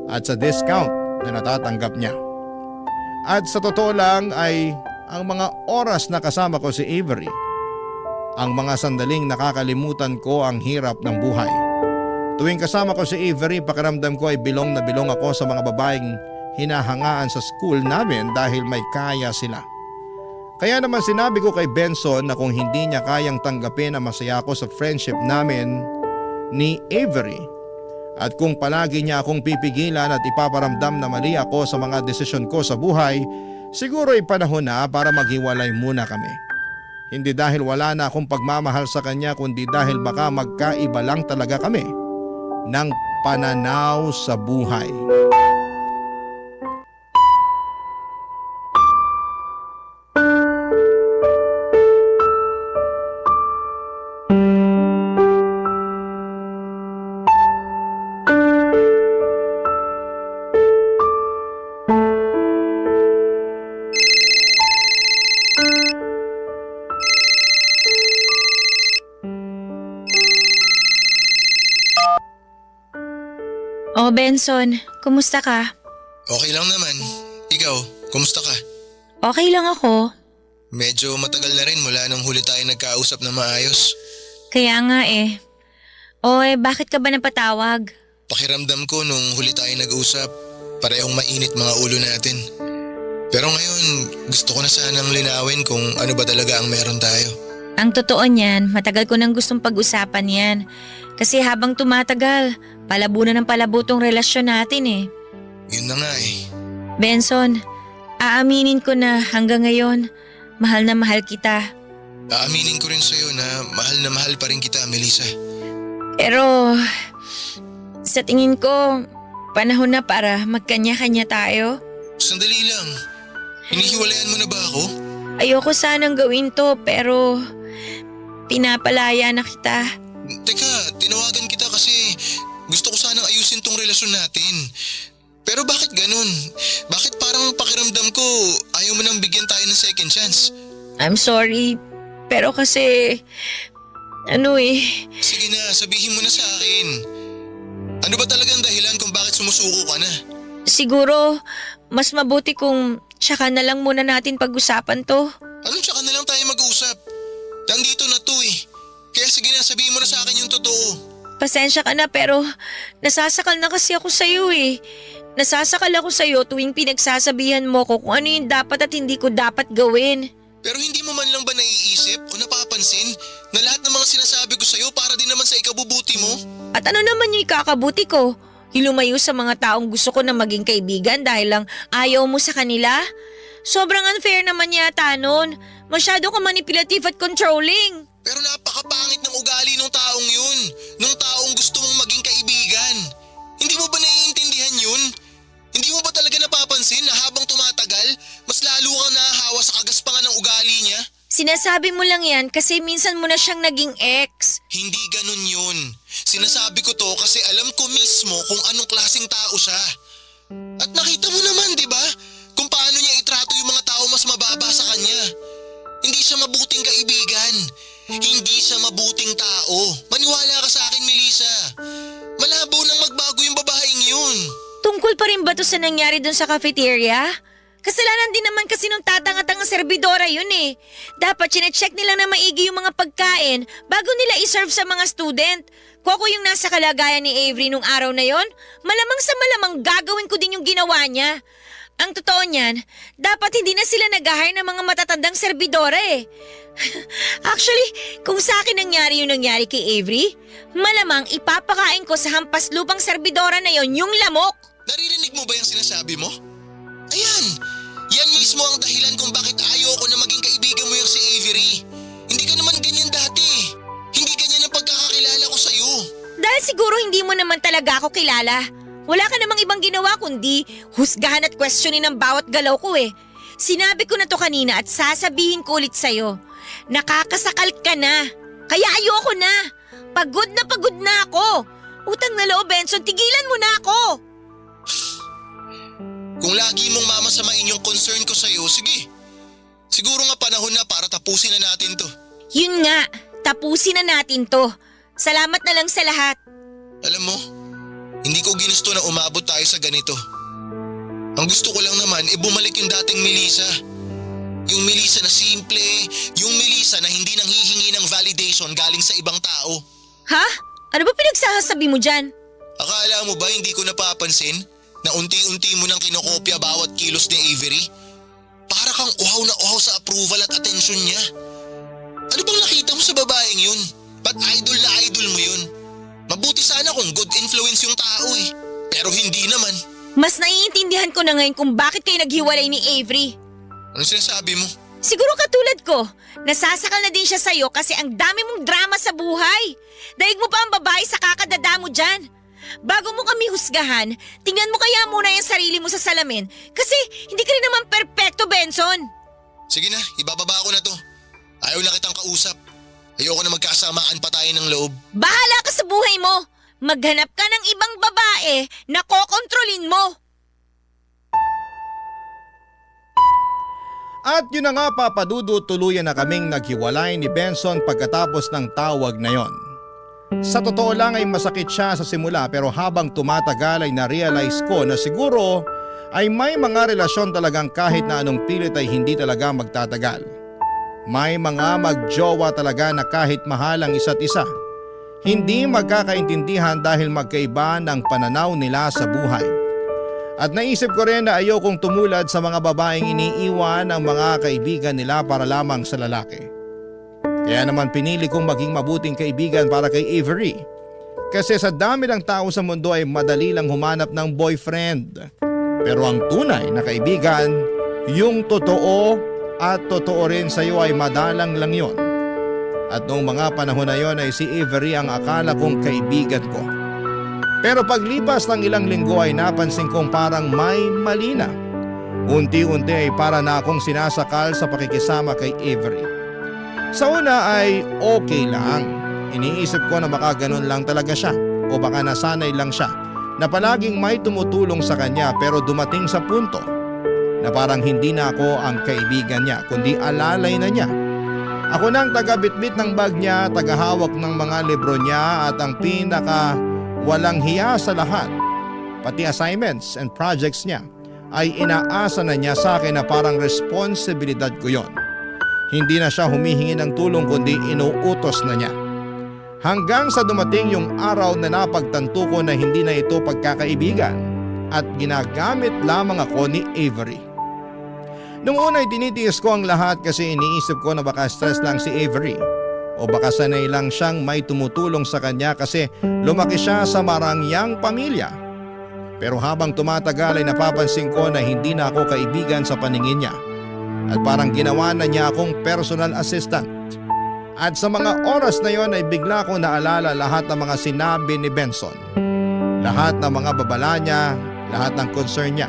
at sa discount na natatanggap niya. At sa totoo lang ay ang mga oras na kasama ko si Avery, ang mga sandaling nakakalimutan ko ang hirap ng buhay. Tuwing kasama ko si Avery, pakiramdam ko ay bilong na bilong ako sa mga babaeng hinahangaan sa school namin dahil may kaya sila. Kaya naman sinabi ko kay Benson na kung hindi niya kayang tanggapin na masaya ako sa friendship namin ni Avery at kung palagi niya akong pipigilan at ipaparamdam na mali ako sa mga desisyon ko sa buhay, siguro ay panahon na para maghiwalay muna kami. Hindi dahil wala na akong pagmamahal sa kanya kundi dahil baka magkaiba lang talaga kami ng pananaw sa buhay. Oh, Benson, kumusta ka? Okay lang naman. Ikaw, kumusta ka? Okay lang ako. Medyo matagal na rin mula nung huli tayo nagkausap na maayos. Kaya nga eh. Bakit ka ba napatawag? Pakiramdam ko nung huli tayo nag-usap, parehong mainit mga ulo natin. Pero ngayon, gusto ko na sanang linawin kung ano ba talaga ang meron tayo. Ang totoo niyan, matagal ko nang gustong pag-usapan yan. Kasi habang tumatagal, palabo na ng palabo tong relasyon natin eh. Yun na nga eh. Benson, aaminin ko na hanggang ngayon, mahal na mahal kita. Aaminin ko rin sa'yo na mahal pa rin kita, Melissa. Pero, sa tingin ko, panahon na para magkanya-kanya tayo. Sandali lang. Hinihiwalayan mo na ba ako? Ayoko sanang gawin to pero pinapalaya na kita. Teka, tinawagan kita kasi gusto ko sanang ayusin tong relasyon natin. Pero bakit ganun? Bakit parang pakiramdam ko ayaw mo nang bigyan tayo ng second chance? I'm sorry, pero kasi Sige na, sabihin mo na sa akin. Ano ba talagang dahilan kung bakit sumusuko ka na? siguro mas mabuti kung tsaka na lang muna natin pag-usapan to. Anong tsaka na lang tayo mag-uusap? Nandito na to eh. Kaya sige na, sabihin mo na sa akin yung totoo. Pasensya ka na pero nasasakal na kasi ako sa'yo eh. Nasasakal ako sa'yo tuwing pinagsasabihan mo ko kung ano yung dapat at hindi ko dapat gawin. Pero hindi mo man lang ba naiisip o napapansin Na lahat ng mga sinasabi ko sa'yo para din naman sa ikabubuti mo. At ano naman yung ikakabuti ko? Yung lumayo sa mga taong gusto ko na maging kaibigan dahil lang ayaw mo sa kanila? Sobrang unfair naman yata nun. Masyado ka manipulative at controlling. Pero napakapangit ng ugali ng taong yun. Nung taong gusto mong maging kaibigan. Hindi mo ba naiintindihan yun? Hindi mo ba talaga napapansin na habang tumatagal, mas lalo kang nahahawa sa kagaspangan ng ugali niya? Sinasabi mo lang yan kasi minsan mo na siyang naging ex. Hindi ganun yun. Sinasabi ko to kasi alam ko mismo kung anong klaseng tao siya. At nakita mo naman, di ba? Kung paano niya itrato yung mga tao mas mababa sa kanya. Hindi siya mabuting kaibigan. Hindi siya mabuting tao. Maniwala ka sa akin, Melissa. Malabo nang magbago yung babaeng yun. Tungkol pa rin ba to sa nangyari dun sa cafeteria? Kasalanan din naman kasi nung tatanga-tanga serbidora yun eh. Dapat chinecheck nila na maigi yung mga pagkain bago nila iserve sa mga student. Kung ako yung nasa kalagayan ni Avery nung araw na yon, malamang sa malamang gagawin ko din yung ginawa niya. Ang totoo niyan, dapat hindi na sila nag-hire ng mga matatandang serbidora eh. Actually, kung sa akin nangyari yung nangyari kay Avery, malamang ipapakain ko sa hampas lupang serbidora na yon yung lamok. Naririnig mo ba yung sinasabi mo? Ayan, yan mismo ang dahilan kung bakit ayoko na maging kaibigan mo yung si Avery. Hindi ka naman ganyan dati. Hindi ganyan ang pagkakakilala ko sa'yo. Dahil siguro hindi mo naman talaga ako kilala. Wala ka namang ibang ginawa kundi husgahan at questionin ang bawat galaw ko eh. Sinabi ko na to kanina at sasabihin ko ulit sa'yo. Nakakasakal ka na. Kaya ayoko na. Pagod na ako. Utang na loob, Benson, tigilan mo na ako. Kung lagi mong mamasamain yung concern ko sa'yo, sige. Siguro nga panahon na para tapusin na natin to. Yun nga, tapusin na natin to. Salamat na lang sa lahat. Alam mo, hindi ko ginusto na umabot tayo sa ganito. Ang gusto ko lang naman bumalik yung dating Melissa. Yung Melissa na simple, yung Melissa na hindi nang hihingi ng validation galing sa ibang tao. Ha? Ano ba pinagsasabi mo dyan? Akala mo ba hindi ko napapansin na unti-unti mo nang kinokopya bawat kilos ni Avery? Para kang uhaw na uhaw sa approval at atensyon niya. Ano bang nakita mo sa babaeng yun? Ba't idol na idol mo yun? Mabuti sana kung good influence yung tao eh. Pero hindi naman. Mas naiintindihan ko na ngayon kung bakit kayo naghiwalay ni Avery. Ano sinasabi mo? Siguro katulad ko, nasasakal na din siya sa'yo kasi ang dami mong drama sa buhay. Daig mo pa ang babae sa kakadada mo dyan. Bago mo kami husgahan, tingnan mo kaya muna yung sarili mo sa salamin kasi hindi ka rin naman perpekto, Benson. Sige na, ibababa ko na to. Ayaw na kitang kausap. Ayoko na magkasamaan pa tayo ng loob. Bahala ka sa buhay mo. Maghanap ka ng ibang babae na kokontrolin mo. At yun na nga papadudo, tuluyan na kaming naghiwalay ni Benson pagkatapos ng tawag na yon. Sa totoo lang ay masakit siya sa simula pero habang tumatagal ay na-realize ko na siguro ay may mga relasyon talagang kahit na anong pilit ay hindi talaga magtatagal. May mga magjowa talaga na kahit mahal ang isa't isa, hindi magkakaintindihan dahil magkaiba ng pananaw nila sa buhay. At naisip ko rin na ayokong tumulad sa mga babaeng iniiwan ng mga kaibigan nila para lamang sa lalaki. Kaya naman pinili kong maging mabuting kaibigan para kay Avery. Kasi sa dami ng tao sa mundo ay madali lang humanap ng boyfriend. Pero ang tunay na kaibigan, yung totoo at totoo rin sa iyo ay madalang lang yon. At noong mga panahon na yon ay si Avery ang akala kong kaibigan ko. Pero paglipas ng ilang linggo ay napansin kong parang may mali na. Unti-unti ay para na akong sinasakal sa pakikisama kay Avery. Sa una ay okay lang. Iniisip ko na baka ganun lang talaga siya o baka nasanay lang siya na palaging may tumutulong sa kanya pero dumating sa punto na parang hindi na ako ang kaibigan niya kundi alalay na niya. Ako nang taga-bitbit ng bag niya, tagahawak ng mga libro niya at ang pinaka walang hiya sa lahat. Pati assignments and projects niya ay inaasa na niya sa akin na parang responsibilidad ko yon. Hindi na siya humihingi ng tulong kundi inuutos na niya. Hanggang sa dumating yung araw na napagtanto ko na hindi na ito pagkakaibigan at ginagamit lamang ako ni Avery. Nung una ay tinitiis ko ang lahat kasi iniisip ko na baka stress lang si Avery O baka sanay lang siyang may tumutulong sa kanya kasi lumaki siya sa marangyang pamilya. Pero habang tumatagal ay napapansin ko na hindi na ako kaibigan sa paningin niya. At parang ginawa na niya akong personal assistant. At sa mga oras na yon ay bigla ko naalala lahat ng mga sinabi ni Benson. Lahat ng mga babala niya, lahat ng concern niya.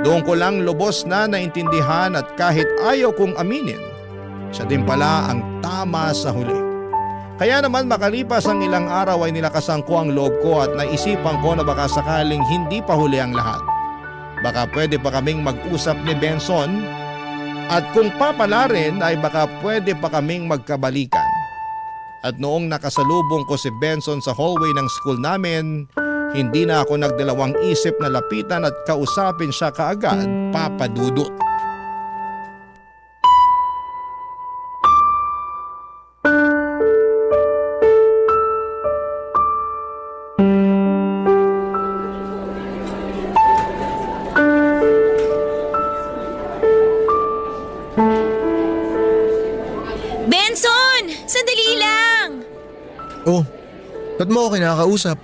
Doon ko lang lubos na naintindihan at kahit ayaw kong aminin, siya din pala ang tama sa huli. Kaya naman makalipas ang ilang araw ay nilakasan ko ang loob ko at naisipan ko na baka sakaling hindi pa huli ang lahat. Baka pwede pa kaming mag-usap ni Benson at kung papala rin ay baka pwede pa kaming magkabalikan. At noong nakasalubong ko si Benson sa hallway ng school namin, hindi na ako nagdalawang isip na lapitan at kausapin siya kaagad, Papa Dudut. Benson! Sandali lang! Oh, ba't mo ako kinakausap?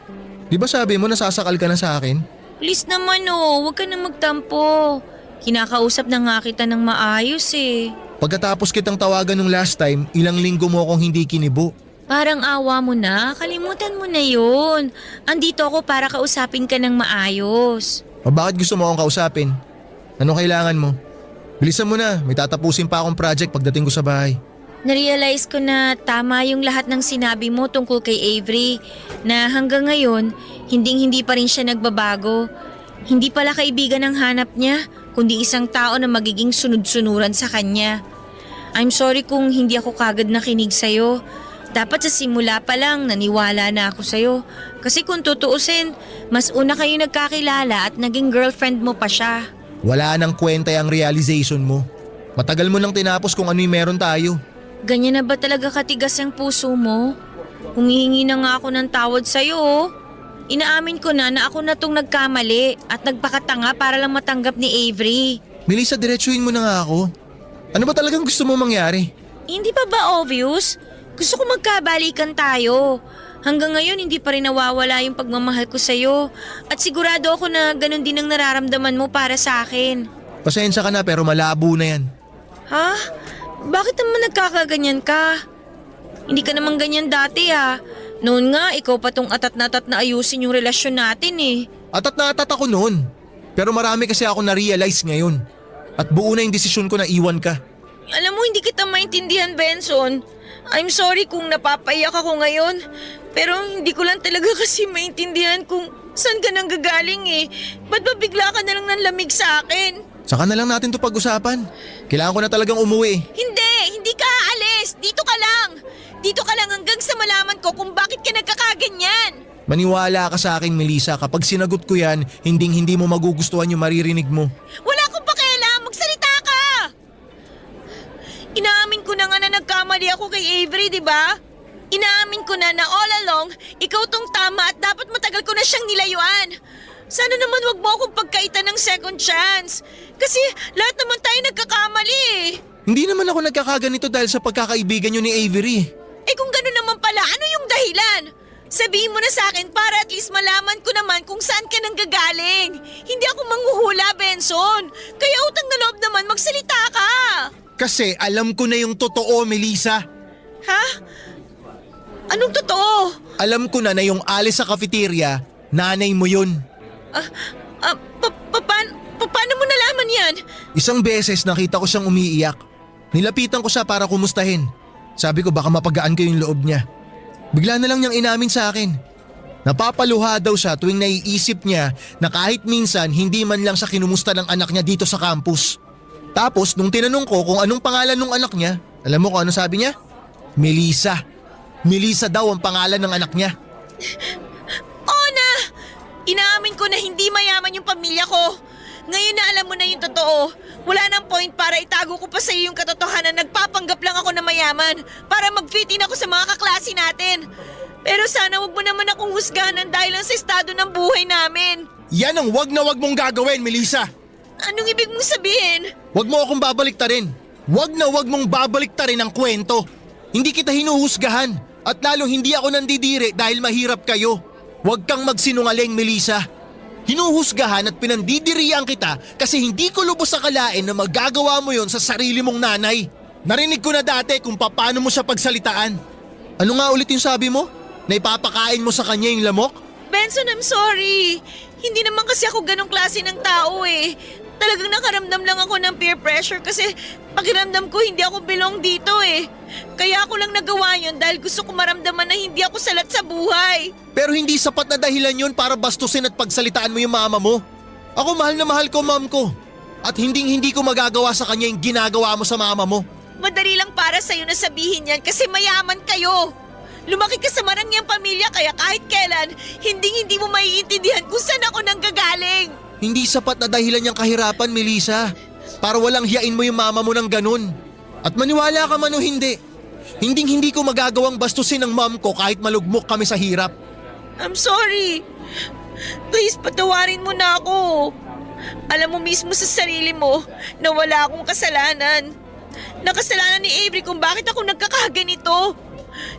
Di ba sabi mo nasasakal ka na sa akin? Please naman oh, huwag ka na magtampo. Kinakausap na nga kita ng maayos eh. Pagkatapos kitang tawagan nung last time, ilang linggo mo akong hindi kinibo. Parang awa mo na, kalimutan mo na yun. Andito ako para kausapin ka ng maayos. O bakit gusto mo akong kausapin? Ano kailangan mo? Bilisan mo na, may tatapusin pa akong project pagdating ko sa bahay. Narealize ko na tama yung lahat ng sinabi mo tungkol kay Avery, na hanggang ngayon, hindi pa rin siya nagbabago. Hindi pala kaibigan ang hanap niya, kundi isang tao na magiging sunod-sunuran sa kanya. I'm sorry kung hindi ako kagad nakinig sa'yo. Dapat sa simula pa lang naniwala na ako sa'yo. Kasi kung tutuusin, mas una kayo nagkakilala at naging girlfriend mo pa siya. Wala nang kwenta ang realization mo. Matagal mo nang tinapos kung ano yung meron tayo. Ganyan na ba talaga katigas ang puso mo? Humihingi na nga ako ng tawad sa'yo oh. Inaamin ko na ako na tong nagkamali at nagpakatanga para lang matanggap ni Avery. Melissa, diretsuhin mo na nga ako. Ano ba talagang gusto mo mangyari? Hindi pa ba obvious? Gusto ko magkabalikan tayo. Hanggang ngayon hindi pa rin nawawala yung pagmamahal ko sa'yo. At sigurado ako na ganun din ang nararamdaman mo para sa akin. Pasensya ka na pero malabo na yan. Ha? Bakit naman nagkakaganyan ka? Hindi ka naman ganyan dati ah. Noon nga, ikaw pa tong atat na ayusin yung relasyon natin eh. Atat na atat ako noon. Pero marami kasi ako na-realize ngayon. At buo na yung desisyon ko na iwan ka. Alam mo, hindi kita maintindihan, Benson. I'm sorry kung napapaiyak ako ngayon. Pero hindi ko lang talaga kasi maintindihan kung saan ka nang gagaling eh. Ba't ba bigla ka na lang nanlamig sa akin? Saka na lang natin to pag-usapan. Kailangan ko na talagang umuwi. Hindi ka aalis. Dito ka lang. Dito ka lang hanggang sa malaman ko kung bakit ka nagkakaganyan. Maniwala ka sa akin, Melissa. Kapag sinagot ko yan, hindi mo magugustuhan yung maririnig mo. Wala akong pakialam. Magsalita ka. Inaamin ko na nga na nagkamali ako kay Avery, di ba? Inaamin ko na all along, ikaw tong tama at dapat matagal ko na siyang nilayuan. Sana naman wag mo akong pagkaitan ng second chance. Kasi lahat naman tayo nagkakamali eh. Hindi naman ako nagkakaganito dahil sa pagkakaibigan nyo ni Avery. Eh kung gano'n naman pala, ano yung dahilan? Sabihin mo na sa akin para at least malaman ko naman kung saan ka nang gagaling. Hindi ako manghuhula, Benson. Kaya utang na loob naman, magsalita ka. Kasi alam ko na yung totoo, Melissa. Ha? Anong totoo? Alam ko na yung alis sa cafeteria, nanay mo yun. Paano mo nalaman yan? Isang beses nakita ko siyang umiiyak. Nilapitan ko siya para kumustahin. Sabi ko baka mapagaan ko yung loob niya. Bigla na lang niyang inamin sa akin. Napapaluha daw siya tuwing naiisip niya na kahit minsan hindi man lang siya kinumusta ng anak niya dito sa campus. Tapos nung tinanong ko kung anong pangalan ng anak niya, alam mo kung ano sabi niya? Melissa. Melissa daw ang pangalan ng anak niya. Ona! Inaamin ko na hindi mayaman yung pamilya ko. Ngayon na alam mo na yung totoo. Wala nang point para itago ko pa sa iyo yung katotohanan. Nagpapanggap lang ako na mayaman para mag-fit in ako sa mga kaklase natin. Pero sana wag mo naman akong husgahan dahil lang sa estado ng buhay namin. Yan ang wag na wag mong gagawin, Melissa. Anong ibig mong sabihin? Wag mo akong babaliktarin. Wag na wag mong babaliktarin ang kwento. Hindi kita hinuhusgahan at lalong hindi ako nandidiri dahil mahirap kayo. Huwag kang magsinungaling, Melissa. Hinuhusgahan at pinandidirian kita kasi hindi ko lubos akalain na magagawa mo yon sa sarili mong nanay. Narinig ko na dati kung paano mo siya pagsalitaan. Ano nga ulit yung sabi mo? Na ipapakain mo sa kanya yung lamok? Benson, I'm sorry. Hindi naman kasi ako ganong klase ng tao eh. Talagang nakaramdam lang ako ng peer pressure kasi pakiramdam ko hindi ako belong dito eh. Kaya ako lang nagawa yun dahil gusto ko maramdaman na hindi ako salat sa buhay. Pero hindi sapat na dahilan yon para bastusin at pagsalitaan mo yung mama mo. Ako mahal na mahal ko mom ko. At hindi ko magagawa sa kanya yung ginagawa mo sa mama mo. Madali lang para sa'yo na sabihin yan kasi mayaman kayo. Lumaki ka sa marangyang pamilya kaya kahit kailan, hindi mo maiintindihan kung saan ako nanggagaling. Hindi sapat na dahilan yung kahirapan, Melissa. Para walang hiyain mo yung mama mo ng ganun. At maniwala ka man o hindi ko magagawang bastusin ng mom ko kahit malugmok kami sa hirap. I'm sorry. Please, patawarin mo na ako. Alam mo mismo sa sarili mo na wala akong kasalanan. Nakasalanan ni Avery kung bakit ako nagkakaganito.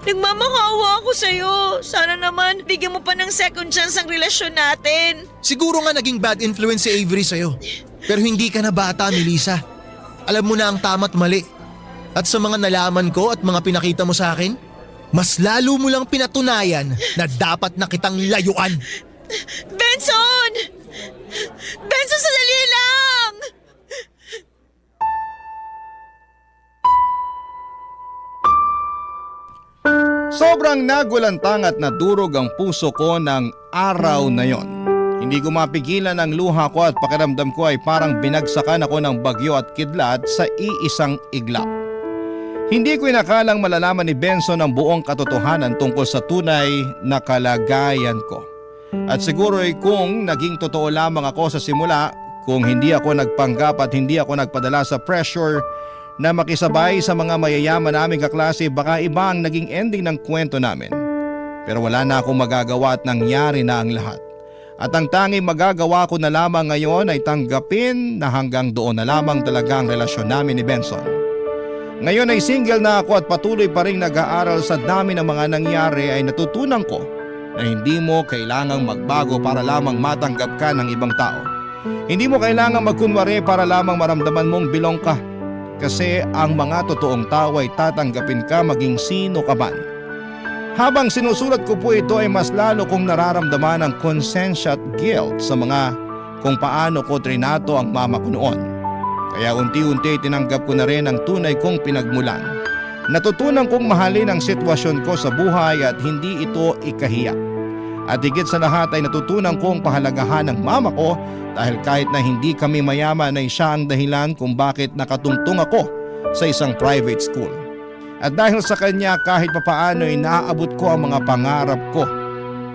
Nagmamakawa ako sa'yo. Sana naman bigyan mo pa ng second chance ang relasyon natin. Siguro nga naging bad influence si Avery sa'yo. Pero hindi ka na bata, Melissa. Alam mo na ang tama't mali. At sa mga nalaman ko at mga pinakita mo sa akin, mas lalo mo lang pinatunayan na dapat na kitang layuan. Benson! Benson, sandali lang! Sobrang nagulantang at nadurog ang puso ko ng araw na yon. Hindi ko mapigilan ang luha ko at pakiramdam ko ay parang binagsakan ako ng bagyo at kidlat sa iisang iglap. Hindi ko inakalang malalaman ni Benson ang buong katotohanan tungkol sa tunay na kalagayan ko. At siguro ay kung naging totoo lamang ako sa simula, kung hindi ako nagpanggap at hindi ako nagpadala sa pressure na makisabay sa mga mayayaman naming kaklase, baka iba ang naging ending ng kwento namin. Pero wala na akong magagawa at nangyari na ang lahat. At ang tanging magagawa ko na lamang ngayon ay tanggapin na hanggang doon na lamang talaga ang relasyon namin ni Benson. Ngayon ay single na ako at patuloy pa rin nag-aaral. Sa dami ng mga nangyari ay natutunan ko na hindi mo kailangang magbago para lamang matanggap ka ng ibang tao. Hindi mo kailangang magkunwari para lamang maramdaman mong belong ka. Kasi ang mga totoong tao ay tatanggapin ka maging sino ka man. Habang sinusulat ko po ito ay mas lalo kong nararamdaman ang konsensya at guilt sa mga kung paano ko trinato ang mama ko noon. Kaya unti-unti tinanggap ko na rin ang tunay kong pinagmulan. Natutunan kong mahalin ang sitwasyon ko sa buhay at hindi ito ikahiya. At higit sa lahat ay natutunan kong pahalagahan ng mama ko dahil kahit na hindi kami mayaman ay siya ang dahilan kung bakit nakatungtong ako sa isang private school. At dahil sa kanya kahit papaano ay naaabot ko ang mga pangarap ko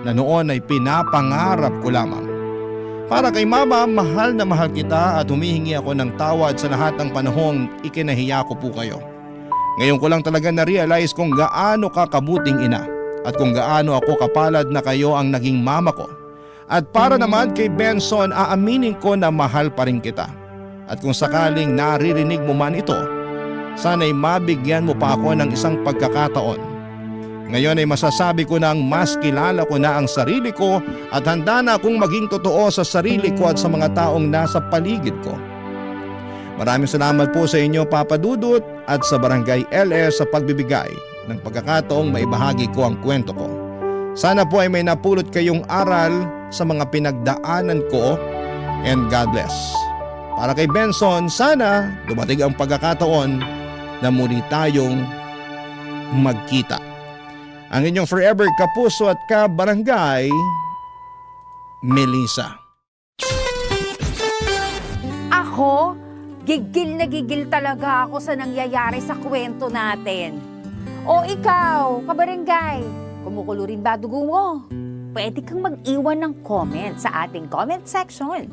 na noon ay pinapangarap ko lamang. Para kay mama, mahal na mahal kita at humihingi ako ng tawad sa lahat ng panahong ikinahiya ko po kayo. Ngayon ko lang talaga na-realize kung gaano ka kabuting ina at kung gaano ako kapalad na kayo ang naging mama ko. At para naman kay Benson, aaminin ko na mahal pa rin kita. At kung sakaling naririnig mo man ito, sana'y mabigyan mo pa ako ng isang pagkakataon. Ngayon ay masasabi ko nang mas kilala ko na ang sarili ko at handa na akong maging totoo sa sarili ko at sa mga taong nasa paligid ko. Maraming salamat po sa inyo, Papa Dudut, at sa Barangay LS sa pagbibigay ng pagkakataong maibahagi ko ang kwento ko. Sana po ay may napulot kayong aral sa mga pinagdaanan ko, and God bless. Para kay Benson, sana dumating ang pagkakataon na muli tayong magkita. Ang inyong forever kapuso at kabarangay, Melissa. Ako, gigil na gigil talaga ako sa nangyayari sa kwento natin. O ikaw, kabarangay, kumukulo rin ba dugo mo? Pwede kang mag-iwan ng comment sa ating comment section.